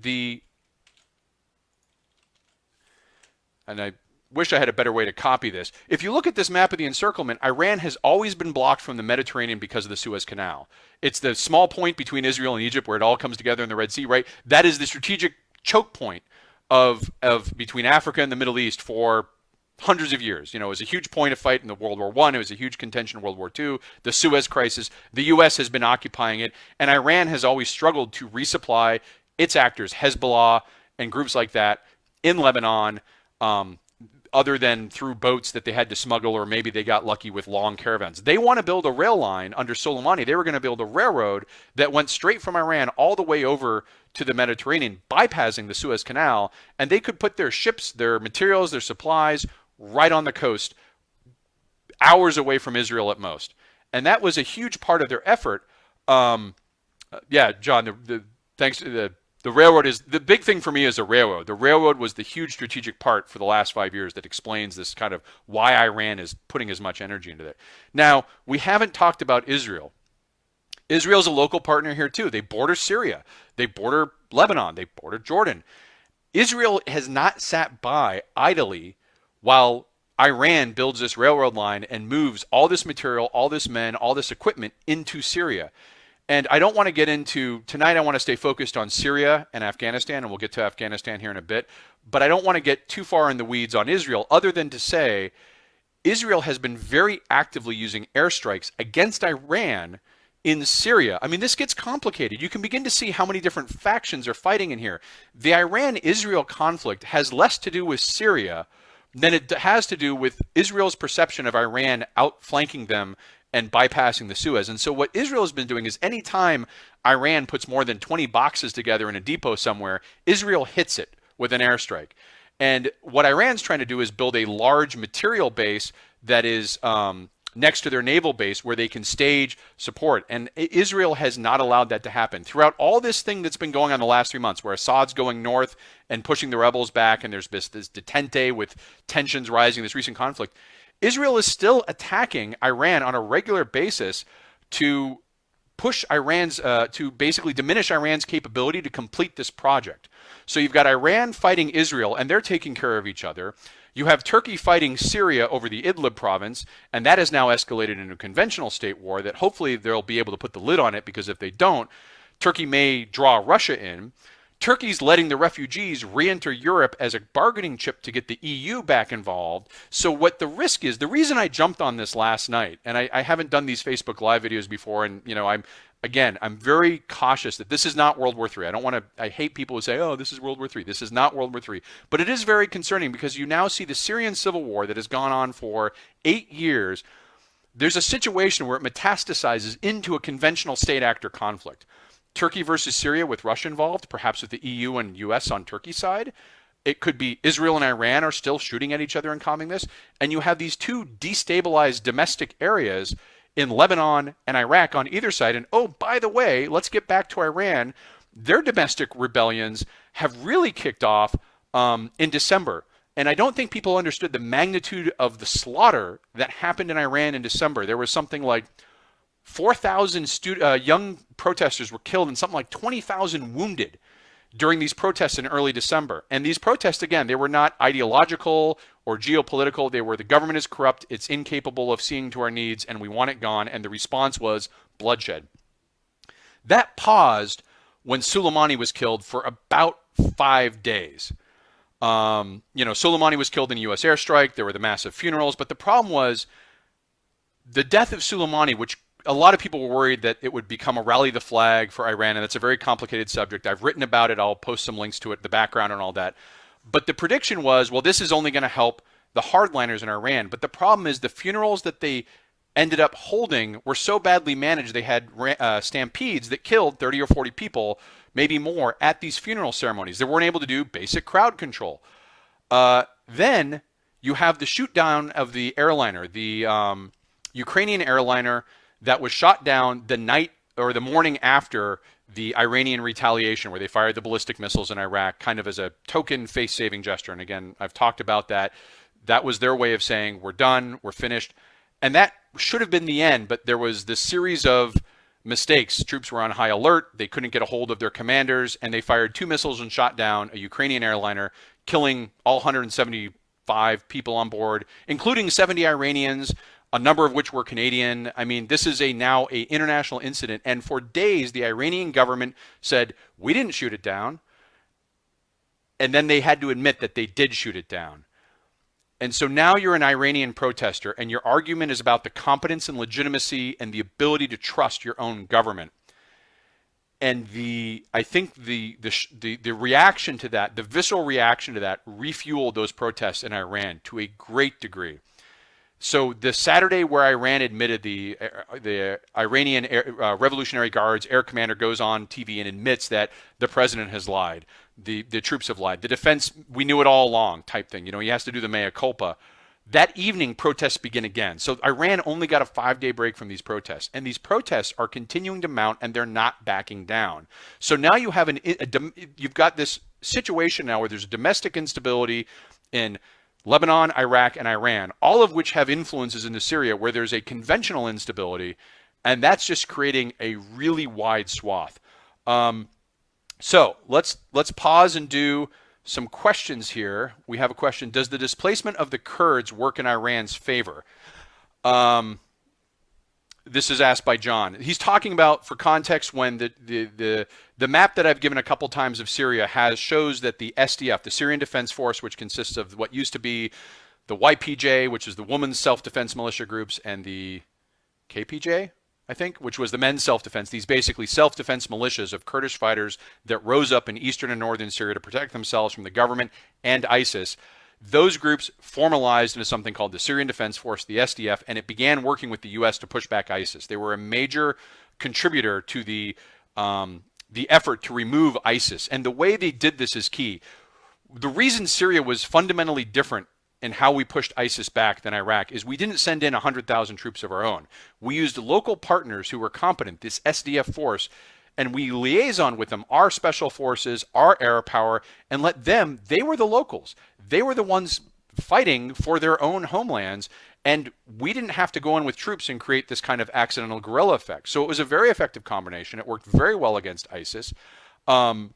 and I wish I had a better way to copy this. If you look at this map of the encirclement, Iran has always been blocked from the Mediterranean because of the Suez Canal. It's the small point between Israel and Egypt where it all comes together in the Red Sea, right? That is the strategic choke point of between Africa and the Middle East for hundreds of years. It was a huge point of fight in the World War I. It was a huge contention in World War II. The Suez Crisis. The U.S. has been occupying it, and Iran has always struggled to resupply its actors, Hezbollah and groups like that, in Lebanon, other than through boats that they had to smuggle, or maybe they got lucky with long caravans. They want to build a rail line under Soleimani. They were going to build a railroad that went straight from Iran all the way over to the Mediterranean, bypassing the Suez Canal, and they could put their ships, their materials, their supplies right on the coast, hours away from Israel at most. And that was a huge part of their effort. Yeah, John, thanks to the railroad is the big thing for me is the railroad. The railroad was the huge strategic part for the last 5 years that explains this kind of why Iran is putting as much energy into it. Now, we haven't talked about Israel. Israel's a local partner here too. They border Syria. They border Lebanon. They border Jordan. Israel has not sat by idly while Iran builds this railroad line and moves all this material, all this men, all this equipment into Syria. And I don't want to get into, tonight I want to stay focused on Syria and Afghanistan, and we'll get to Afghanistan here in a bit. But I don't want to get too far in the weeds on Israel, other than to say Israel has been very actively using airstrikes against Iran in Syria. I mean, this gets complicated. You can begin to see how many different factions are fighting in here. The Iran-Israel conflict has less to do with Syria than it has to do with Israel's perception of Iran outflanking them and bypassing the Suez. And so what Israel has been doing is anytime Iran puts more than 20 boxes together in a depot somewhere, Israel hits it with an airstrike. And what Iran's trying to do is build a large material base that is next to their naval base where they can stage support. And Israel has not allowed that to happen. Throughout all this thing that's been going on the last 3 months, where Assad's going north and pushing the rebels back, and there's this detente with tensions rising, this recent conflict, Israel is still attacking Iran on a regular basis to push Iran's, to basically diminish Iran's capability to complete this project. So you've got Iran fighting Israel, and they're taking care of each other. You have Turkey fighting Syria over the Idlib province, and that has now escalated into a conventional state war that hopefully they'll be able to put the lid on it, because if they don't, Turkey may draw Russia in. Turkey's letting the refugees re-enter Europe as a bargaining chip to get the EU back involved. So what the risk is, the reason I jumped on this last night, and I haven't done these Facebook Live videos before, and I'm very cautious that this is not World War III. I hate people who say, oh, this is World War III. This is not World War III. But it is very concerning, because you now see the Syrian civil war that has gone on for 8 years. There's a situation where it metastasizes into a conventional state actor conflict. Turkey versus Syria with Russia involved, perhaps with the EU and US on Turkey's side. It could be Israel and Iran are still shooting at each other and calming this. And you have these two destabilized domestic areas in Lebanon and Iraq on either side. And oh, by the way, let's get back to Iran. Their domestic rebellions have really kicked off in December. And I don't think people understood the magnitude of the slaughter that happened in Iran in December. There was something like 4,000 young protesters were killed and something like 20,000 wounded during these protests in early December. And these protests, again, they were not ideological or geopolitical. They were, the government is corrupt, it's incapable of seeing to our needs, and we want it gone. And the response was bloodshed. That paused when Soleimani was killed for about 5 days. Soleimani was killed in a U.S. airstrike. There were the massive funerals. But the problem was the death of Soleimani, which a lot of people were worried that it would become a rally the flag for Iran, and that's a very complicated subject. I've written about it. I'll post some links to it, the background and all that. But the prediction was, well, this is only going to help the hardliners in Iran. But the problem is the funerals that they ended up holding were so badly managed. They had stampedes that killed 30 or 40 people, maybe more, at these funeral ceremonies. They weren't able to do basic crowd control. Then you have the shoot down of the airliner, the Ukrainian airliner that was shot down the night or the morning after the Iranian retaliation, where they fired the ballistic missiles in Iraq, kind of as a token face-saving gesture. And again, I've talked about that. That was their way of saying, we're done, we're finished. And that should have been the end, but there was this series of mistakes. Troops were on high alert, they couldn't get a hold of their commanders, and they fired 2 missiles and shot down a Ukrainian airliner, killing all 175 people on board, including 70 Iranians, a number of which were Canadian. I mean, this is now an international incident. And for days, the Iranian government said, we didn't shoot it down. And then they had to admit that they did shoot it down. And so now you're an Iranian protester, and your argument is about the competence and legitimacy and the ability to trust your own government. And I think the reaction to that, the visceral reaction to that, refueled those protests in Iran to a great degree. So the Saturday where Iran admitted the Iranian Revolutionary Guard's air commander goes on TV and admits that the president has lied, the troops have lied, the defense, we knew it all along type thing. He has to do the mea culpa. That evening, protests begin again. So Iran only got a 5-day break from these protests, and these protests are continuing to mount, and they're not backing down. So now you have you've got this situation now where there's domestic instability in Lebanon, Iraq, and Iran, all of which have influences into Syria, where there's a conventional instability, and that's just creating a really wide swath. So let's pause and do some questions here. We have a question: does the displacement of the Kurds work in Iran's favor? This is asked by John. He's talking about, for context, when the map that I've given a couple times of Syria shows that the SDF, the Syrian Defense Force, which consists of what used to be the YPJ, which is the Women's Self-Defense Militia Groups, and the KPJ, I think, which was the men's self-defense. These basically self-defense militias of Kurdish fighters that rose up in eastern and northern Syria to protect themselves from the government and ISIS. Those groups formalized into something called the Syrian Defense Force, the SDF, and it began working with the U.S. to push back ISIS. They were a major contributor to the effort to remove ISIS. And the way they did this is key. The reason Syria was fundamentally different in how we pushed ISIS back than Iraq is we didn't send in 100,000 troops of our own. We used local partners who were competent, this SDF force, and we liaison with them, our special forces, our air power, and let them, they were the locals. They were the ones fighting for their own homelands, and we didn't have to go in with troops and create this kind of accidental guerrilla effect. So it was a very effective combination. It worked very well against ISIS. And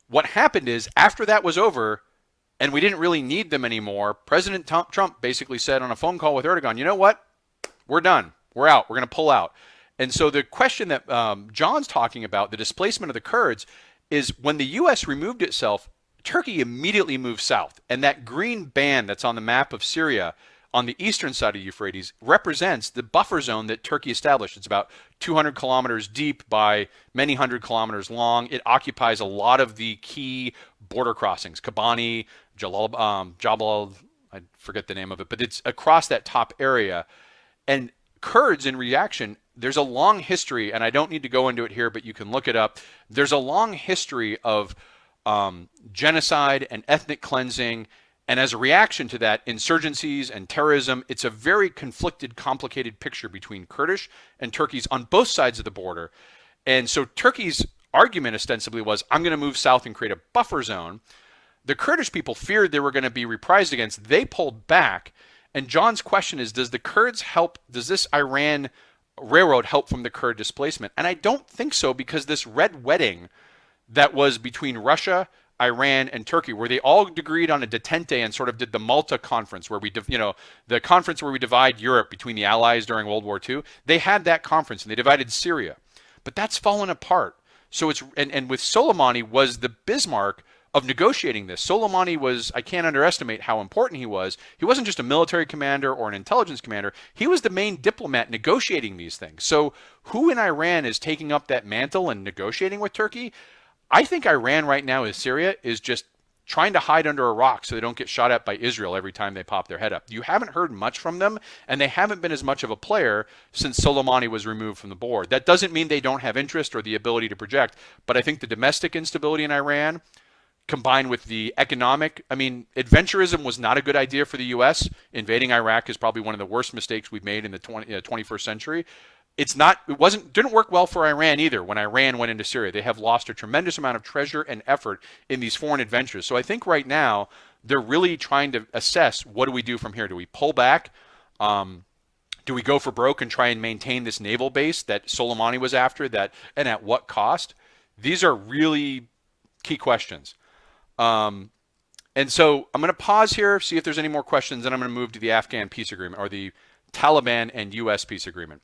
what happened is, after that was over, and we didn't really need them anymore, President Trump basically said on a phone call with Erdogan, you know what? We're done. We're out. We're going to pull out. And so the question that John's talking about, the displacement of the Kurds, is when the U.S. removed itself, Turkey immediately moved south. And that green band that's on the map of Syria on the eastern side of Euphrates represents the buffer zone that Turkey established. It's about 200 kilometers deep by many hundred kilometers long. It occupies a lot of the key border crossings, Kobani, Jabal, I forget the name of it, but it's across that top area. And Kurds, in reaction, there's a long history, and I don't need to go into it here, but you can look it up. There's a long history of genocide and ethnic cleansing, and as a reaction to that, insurgencies and terrorism. It's a very conflicted, complicated picture between Kurdish and Turkeys on both sides of the border. And so Turkey's argument ostensibly was, I'm going to move south and create a buffer zone. The Kurdish people feared they were going to be reprised against. They pulled back. And John's question is, does the Kurds help? Does this Iran railroad help from the Kurd displacement? And I don't think so, because this red wedding that was between Russia, Iran, and Turkey, where they all agreed on a detente and sort of did the Malta conference, where we, the conference where we divide Europe between the Allies during World War II. They had that conference and they divided Syria, but that's fallen apart. So it's and with Soleimani was the Bismarck of negotiating this. Soleimani was, I can't underestimate how important he was. He wasn't just a military commander or an intelligence commander. He was the main diplomat negotiating these things. So who in Iran is taking up that mantle and negotiating with Turkey? I think Iran right now is Syria is just trying to hide under a rock so they don't get shot at by Israel every time they pop their head up. You haven't heard much from them, and they haven't been as much of a player since Soleimani was removed from the board. That doesn't mean they don't have interest or the ability to project, but I think the domestic instability in Iran, combined with the economic, adventurism was not a good idea for the U.S. Invading Iraq is probably one of the worst mistakes we've made in the 21st century. Didn't work well for Iran either when Iran went into Syria. They have lost a tremendous amount of treasure and effort in these foreign adventures. So I think right now they're really trying to assess, what do we do from here? Do we pull back? Do we go for broke and try and maintain this naval base that Soleimani was after, and at what cost? These are really key questions. And so I'm going to pause here, see if there's any more questions, and I'm going to move to the Afghan peace agreement, or the Taliban and U.S. peace agreement.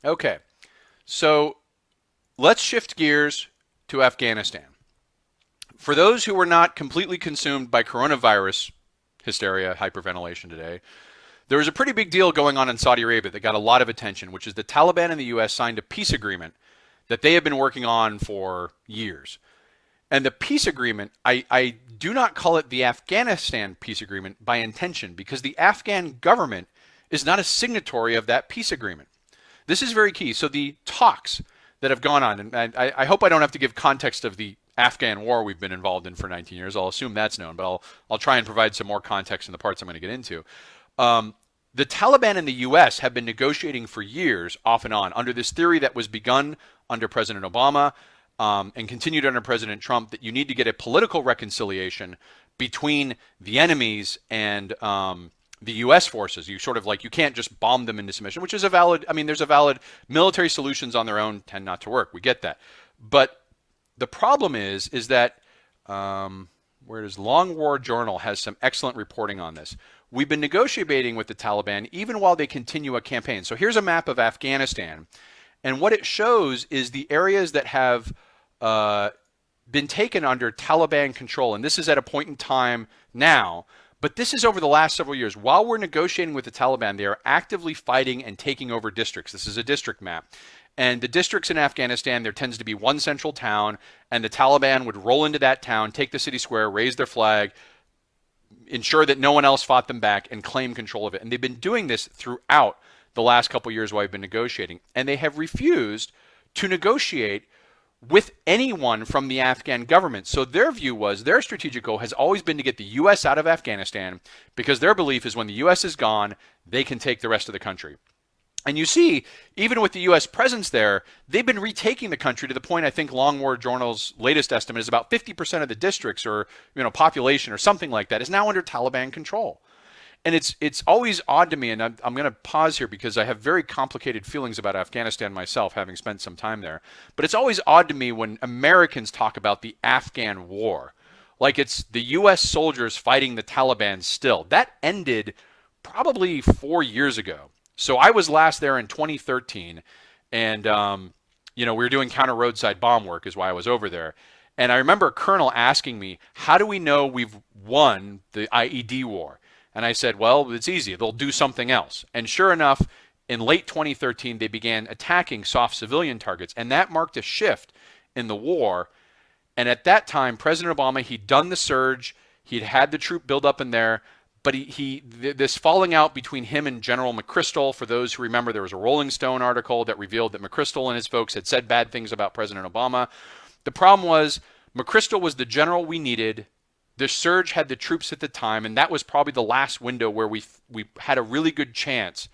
Okay, so let's shift gears to Afghanistan. For those who were not completely consumed by coronavirus hysteria, hyperventilation today, there was a pretty big deal going on in Saudi Arabia that got a lot of attention, which is the Taliban and the U.S. signed a peace agreement that they have been working on for years. And the peace agreement, I do not call it the Afghanistan peace agreement by intention, because the Afghan government is not a signatory of that peace agreement. This is very key. So the talks that have gone on. And I hope I don't have to give context of the Afghan war we've been involved in for 19 years. I'll assume that's known, but I'll try and provide some more context in the parts I'm going to get into. The Taliban in the U.S. have been negotiating for years, off and on, under this theory that was begun under President Obama and continued under President Trump, that you need to get a political reconciliation between the enemies and the U.S. forces. You sort of like, you can't just bomb them into submission, which is a valid, I mean, there's a valid, military solutions on their own tend not to work. We get that. But the problem is that, where is Long War Journal has some excellent reporting on this. We've been negotiating with the Taliban even while they continue a campaign. So here's a map of Afghanistan. And what it shows is the areas that have been taken under Taliban control. And this is at a point in time now. But this is over the last several years. While we're negotiating with the Taliban, they are actively fighting and taking over districts. This is a district map. And the districts in Afghanistan, there tends to be one central town, and the Taliban would roll into that town, take the city square, raise their flag, ensure that no one else fought them back, and claim control of it. And they've been doing this throughout the last couple of years while we've been negotiating. And they have refused to negotiate with anyone from the Afghan government. So their view was, their strategic goal has always been to get the U.S. out of Afghanistan, because their belief is when the U.S. is gone, they can take the rest of the country. And you see, even with the U.S. presence there, they've been retaking the country to the point, I think Long War Journal's latest estimate is about 50% of the districts or population or something like that is now under Taliban control. And it's always odd to me, and I'm going to pause here because I have very complicated feelings about Afghanistan myself, having spent some time there. But it's always odd to me when Americans talk about the Afghan war, like it's the U.S. soldiers fighting the Taliban still. That ended probably 4 years ago. So I was last there in 2013, and we were doing counter roadside bomb work is why I was over there. And I remember a colonel asking me, how do we know we've won the IED war? And I said, well, it's easy. They'll do something else. And sure enough, in late 2013, they began attacking soft civilian targets, and that marked a shift in the war. And at that time, President Obama, he'd done the surge, he'd had the troop build up in there, but this falling out between him and General McChrystal, for those who remember, there was a Rolling Stone article that revealed that McChrystal and his folks had said bad things about President Obama. The problem was McChrystal was the general we needed. The surge had the troops at the time, and that was probably the last window where we had a really good chance.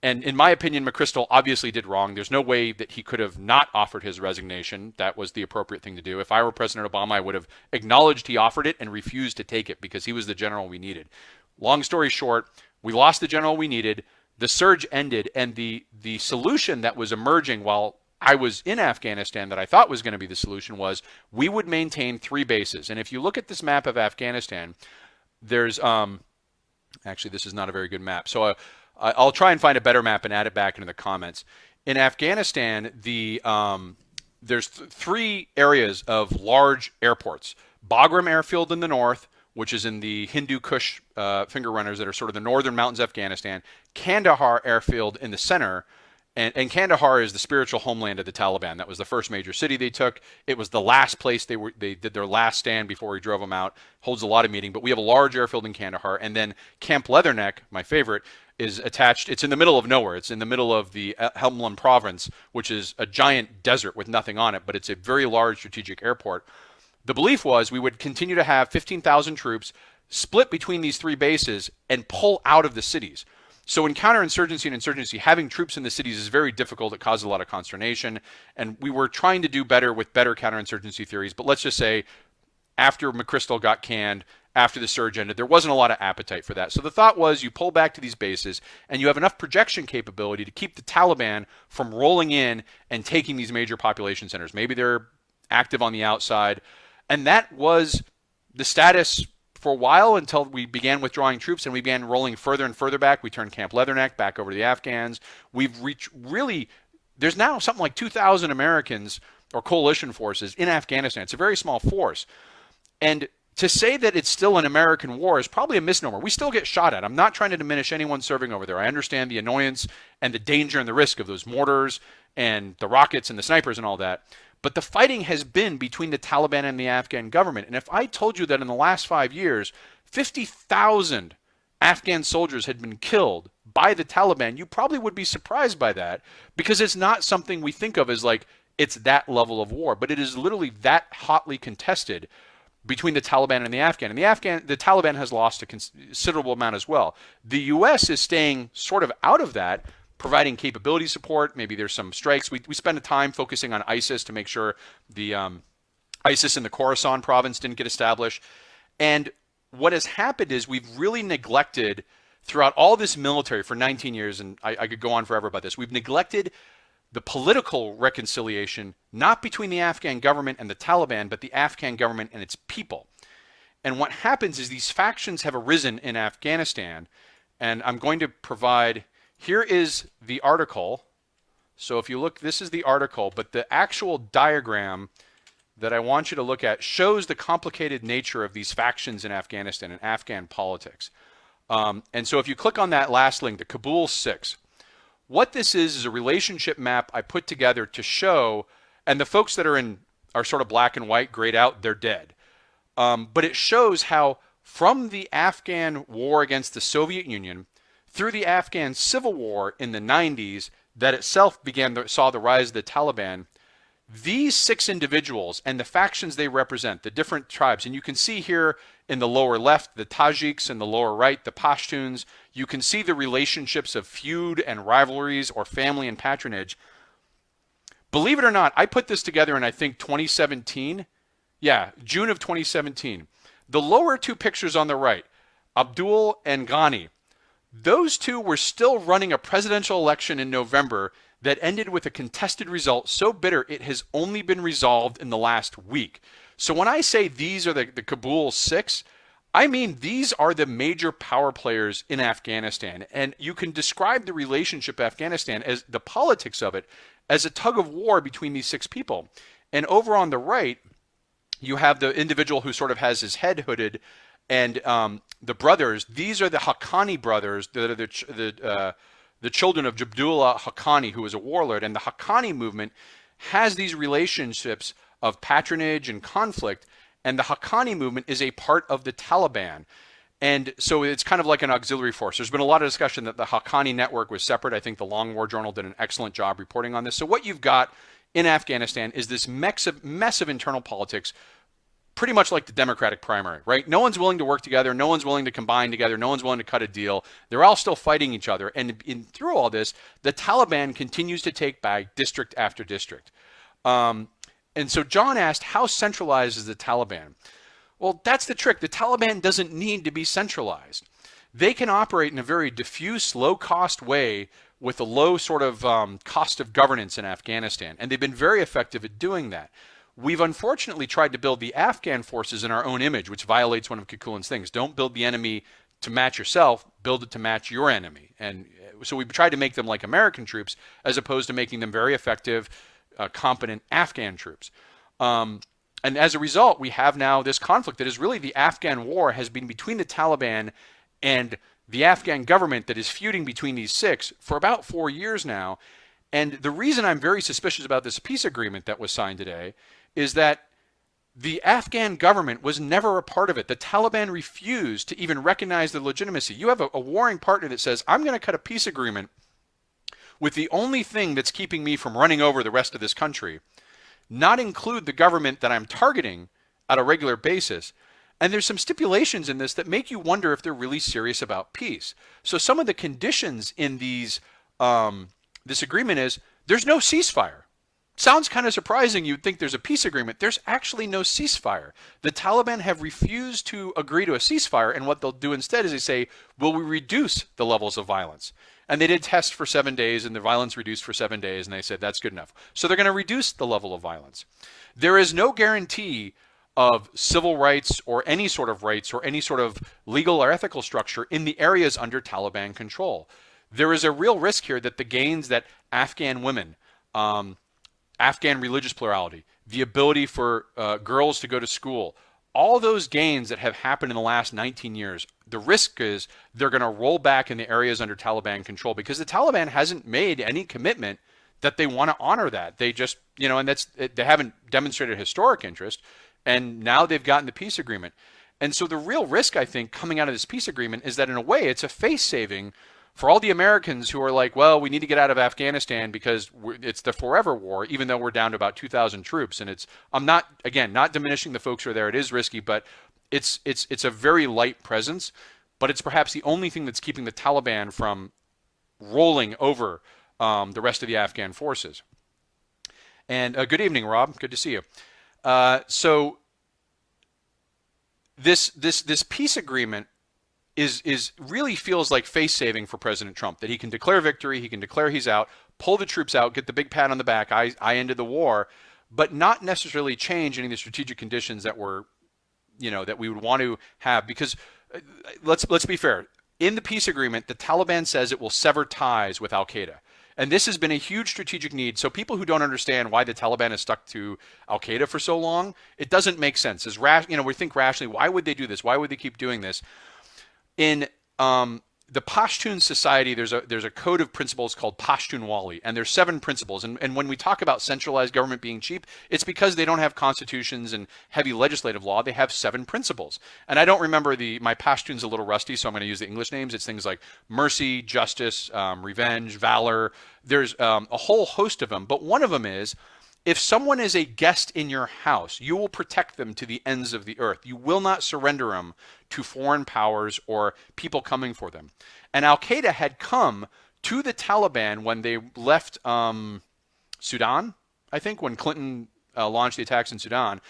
And in my opinion, McChrystal obviously did wrong. There's no way that he could have not offered his resignation. That was the appropriate thing to do. If I were President Obama, I would have acknowledged he offered it and refused to take it because he was the general we needed. Long story short, we lost the general we needed. The surge ended, and the solution that was emerging while I was in Afghanistan that I thought was going to be the solution was we would maintain 3 bases. And if you look at this map of Afghanistan, there's actually, this is not a very good map. So I'll try and find a better map and add it back into the comments. In Afghanistan, there's 3 areas of large airports. Bagram Airfield in the north, which is in the Hindu Kush finger runners that are sort of the northern mountains of Afghanistan. Kandahar Airfield in the center. And Kandahar is the spiritual homeland of the Taliban. That was the first major city they took. It was the last place they did their last stand before we drove them out. Holds a lot of meaning. But we have a large airfield in Kandahar. And then Camp Leatherneck, my favorite, is attached. It's in the middle of nowhere. It's in the middle of the Helmand province, which is a giant desert with nothing on it. But it's a very large strategic airport. The belief was we would continue to have 15,000 troops split between these 3 bases and pull out of the cities. So in counterinsurgency and insurgency, having troops in the cities is very difficult. It causes a lot of consternation. And we were trying to do better with better counterinsurgency theories. But let's just say after McChrystal got canned, after the surge ended, there wasn't a lot of appetite for that. So the thought was you pull back to these bases and you have enough projection capability to keep the Taliban from rolling in and taking these major population centers. Maybe they're active on the outside. And that was the status for a while until we began withdrawing troops and we began rolling further and further back. We turned Camp Leatherneck back over to the Afghans. We've reached there's now something like 2,000 Americans or coalition forces in Afghanistan. It's a very small force. And to say that it's still an American war is probably a misnomer. We still get shot at. I'm not trying to diminish anyone serving over there. I understand the annoyance and the danger and the risk of those mortars and the rockets and the snipers and all that. But the fighting has been between the Taliban and the Afghan government. And if I told you that in the last 5 years, 50,000 Afghan soldiers had been killed by the Taliban, you probably would be surprised by that because it's not something we think of as like it's that level of war. But it is literally that hotly contested between the Taliban and the Afghan. And the Taliban has lost a considerable amount as well. The U.S. is staying sort of out of that, providing capability support. Maybe there's some strikes. We spend a time focusing on ISIS to make sure the ISIS in the Khorasan province didn't get established. And what has happened is we've really neglected throughout all this military for 19 years, and I could go on forever about this, we've neglected the political reconciliation, not between the Afghan government and the Taliban, but the Afghan government and its people. And what happens is these factions have arisen in Afghanistan, and I'm going to provide, here is the article. So if you look, this is the article, but the actual diagram that I want you to look at shows the complicated nature of these factions in Afghanistan and Afghan politics. And so if you click on that last link, the Kabul 6, what this is a relationship map I put together to show, and the folks that are sort of black and white, grayed out, they're dead. But it shows how from the Afghan war against the Soviet Union through the Afghan civil war in the 90s that itself saw the rise of the Taliban, these 6 individuals and the factions they represent, the different tribes, and you can see here in the lower left, the Tajiks, in the lower right, the Pashtuns, you can see the relationships of feud and rivalries or family and patronage. Believe it or not, I put this together in, I think, 2017. Yeah, June of 2017. The lower 2 pictures on the right, Abdul and Ghani, those 2 were still running a presidential election in November that ended with a contested result so bitter it has only been resolved in the last week. So when I say these are the Kabul 6, I mean these are the major power players in Afghanistan. And you can describe the relationship of Afghanistan, as the politics of it, as a tug of war between these 6 people. And over on the right, you have the individual who sort of has his head hooded, and the brothers. These are the Haqqani brothers, the children of Jabdullah Haqqani, who was a warlord. And the Haqqani movement has these relationships of patronage and conflict, and the Haqqani movement is a part of the Taliban. And so it's kind of like an auxiliary force. There's been a lot of discussion that the Haqqani network was separate. I think the Long War Journal did an excellent job reporting on this. So what you've got in Afghanistan is this mess of internal politics, pretty much like the Democratic primary, right? No one's willing to work together. No one's willing to combine together. No one's willing to cut a deal. They're all still fighting each other. And through all this, the Taliban continues to take back district after district. And so John asked, how centralized is the Taliban? Well, that's the trick. The Taliban doesn't need to be centralized. They can operate in a very diffuse, low-cost way with a low sort of cost of governance in Afghanistan. And they've been very effective at doing that. We've unfortunately tried to build the Afghan forces in our own image, which violates one of Kekulen's things. Don't build the enemy to match yourself, build it to match your enemy. And so we've tried to make them like American troops as opposed to making them very effective, competent Afghan troops. And as a result, we have now this conflict that is really the Afghan war has been between the Taliban and the Afghan government that is feuding between these 6 for about 4 years now. And the reason I'm very suspicious about this peace agreement that was signed today is that the Afghan government was never a part of it. The Taliban refused to even recognize the legitimacy. You have a warring partner that says, I'm going to cut a peace agreement with the only thing that's keeping me from running over the rest of this country, not include the government that I'm targeting on a regular basis. And there's some stipulations in this that make you wonder if they're really serious about peace. So some of the conditions in these this agreement is there's no ceasefire. Sounds kind of surprising. You'd think there's a peace agreement. There's actually no ceasefire. The Taliban have refused to agree to a ceasefire, and what they'll do instead is they say, will we reduce the levels of violence? And they did test for 7 days, and the violence reduced for 7 days, and they said that's good enough. So they're going to reduce the level of violence. There is no guarantee of civil rights or any sort of rights or any sort of legal or ethical structure in the areas under Taliban control. There is a real risk here that the gains that Afghan women, Afghan religious plurality, the ability for girls to go to school, all those gains that have happened in the last 19 years, the risk is they're going to roll back in the areas under Taliban control because the Taliban hasn't made any commitment that they want to honor that. They just, and they haven't demonstrated historic interest, and now they've gotten the peace agreement. And so the real risk, I think, coming out of this peace agreement is that in a way it's a face-saving For all the Americans who are like, well, we need to get out of Afghanistan because it's the forever war, even though we're down to about 2,000 troops. And I'm not, again, not diminishing the folks who are there. It is risky, but it's a very light presence. But it's perhaps the only thing that's keeping the Taliban from rolling over the rest of the Afghan forces. And good evening, Rob. Good to see you. So this peace agreement is really feels like face saving for President Trump, that he can declare victory, he can declare he's out, pull the troops out, get the big pat on the back, I ended the war, but not necessarily change any of the strategic conditions that were, that we would want to have. Because let's be fair, in the peace agreement, the Taliban says it will sever ties with Al Qaeda. And this has been a huge strategic need. So people who don't understand why the Taliban is stuck to Al Qaeda for so long, it doesn't make sense. We think rationally, why would they do this? Why would they keep doing this? In the Pashtun society, there's a code of principles called Pashtunwali, and there's 7 principles. And when we talk about centralized government being cheap, it's because they don't have constitutions and heavy legislative law. They have 7 principles. And I don't remember my Pashtun's a little rusty, so I'm going to use the English names. It's things like mercy, justice, revenge, valor. There's a whole host of them, but one of them is, if someone is a guest in your house, you will protect them to the ends of the earth. You will not surrender them to foreign powers or people coming for them. And Al Qaeda had come to the Taliban when they left Sudan, I think, when Clinton launched the attacks in Sudan.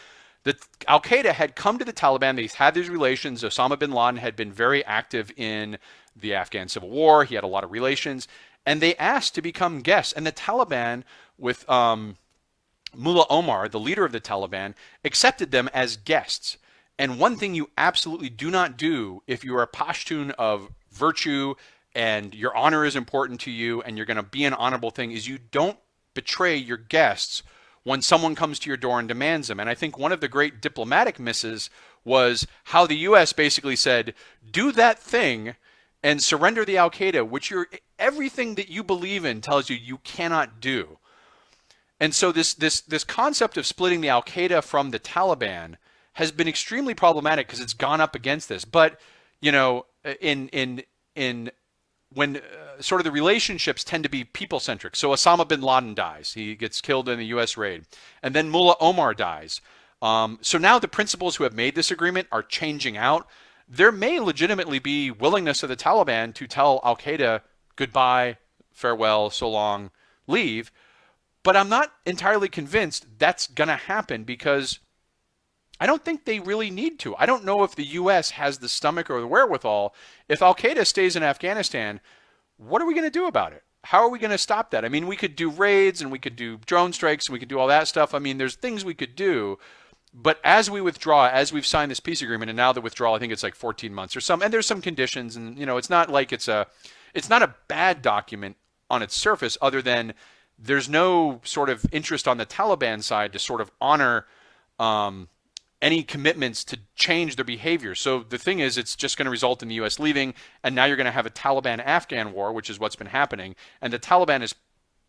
Al Qaeda had come to the Taliban. They had these relations. Osama bin Laden had been very active in the Afghan civil war. He had a lot of relations. And they asked to become guests. And the Taliban, with Mullah Omar, the leader of the Taliban, accepted them as guests. And one thing you absolutely do not do if you are a Pashtun of virtue and your honor is important to you and you're going to be an honorable thing, is you don't betray your guests when someone comes to your door and demands them. And I think one of the great diplomatic misses was how the U.S. basically said, do that thing and surrender the Al Qaeda, which everything that you believe in tells you you cannot do. And so this concept of splitting the Al Qaeda from the Taliban has been extremely problematic because it's gone up against this. But when sort of the relationships tend to be people centric. So Osama bin Laden dies; he gets killed in a U.S. raid, and then Mullah Omar dies. So now the principals who have made this agreement are changing out. There may legitimately be willingness of the Taliban to tell Al Qaeda goodbye, farewell, so long, leave. But I'm not entirely convinced that's going to happen because I don't think they really need to. I don't know if the U.S. has the stomach or the wherewithal. If Al Qaeda stays in Afghanistan, what are we going to do about it? How are we going to stop that? I mean, we could do raids and we could do drone strikes and we could do all that stuff. I mean, there's things we could do. But as we withdraw, as we've signed this peace agreement, and now the withdrawal, I think it's like 14 months or some, and there's some conditions, and it's not like it's not a bad document on its surface, other than there's no sort of interest on the Taliban side to sort of honor any commitments to change their behavior. So the thing is, it's just going to result in the U.S. leaving, and now you're going to have a Taliban-Afghan war, which is what's been happening. And the Taliban is,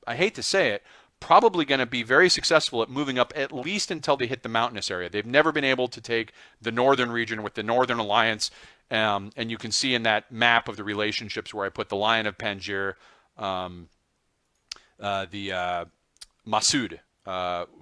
I hate to say it, probably going to be very successful at moving up at least until they hit the mountainous area. They've never been able to take the northern region with the Northern Alliance, and you can see in that map of the relationships where I put the Lion of Panjshir, the Massoud,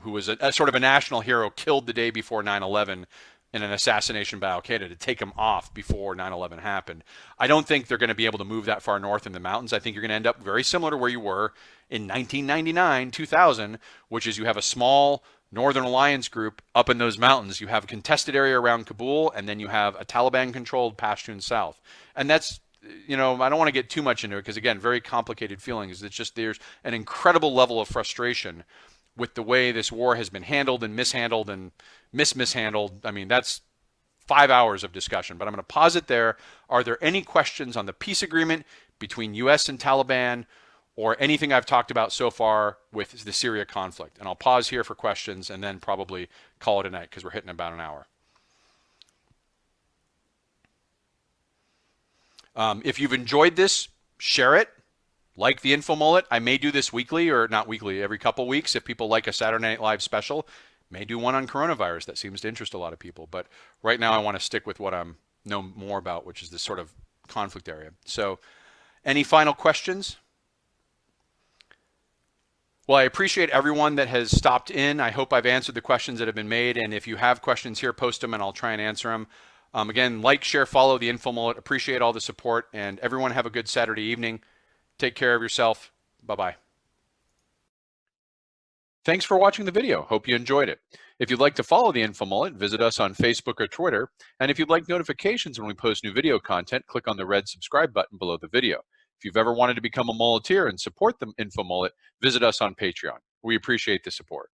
who was a sort of a national hero, killed the day before 9/11 in an assassination by Al Qaeda to take him off before 9/11 happened. I don't think they're going to be able to move that far north in the mountains. I think you're going to end up very similar to where you were in 1999, 2000, which is you have a small Northern Alliance group up in those mountains. You have a contested area around Kabul, and then you have a Taliban-controlled Pashtun South. And that's, I don't want to get too much into it because, again, very complicated feelings. It's just there's an incredible level of frustration with the way this war has been handled and mishandled and mishandled. I mean, that's 5 hours of discussion, but I'm going to pause it there. Are there any questions on the peace agreement between U.S. and Taliban, or anything I've talked about so far with the Syria conflict? And I'll pause here for questions and then probably call it a night because we're hitting about an hour. If you've enjoyed this, share it. Like the InfoMullet. I may do this weekly, or not weekly, every couple weeks. If people like a Saturday Night Live special, may do one on coronavirus. That seems to interest a lot of people. But right now I want to stick with what I know more about, which is this sort of conflict area. So Any final questions? Well, I appreciate everyone that has stopped in. I hope I've answered the questions that have been made. And if you have questions here, post them and I'll try and answer them. Again, like, share, follow the InfoMullet. Appreciate all the support. And everyone have a good Saturday evening. Take care of yourself. Bye-bye. Thanks for watching the video. Hope you enjoyed it. If you'd like to follow the InfoMullet, visit us on Facebook or Twitter. And if you'd like notifications when we post new video content, click on the red subscribe button below the video. If you've ever wanted to become a Mulleteer and support the InfoMullet, visit us on Patreon. We appreciate the support.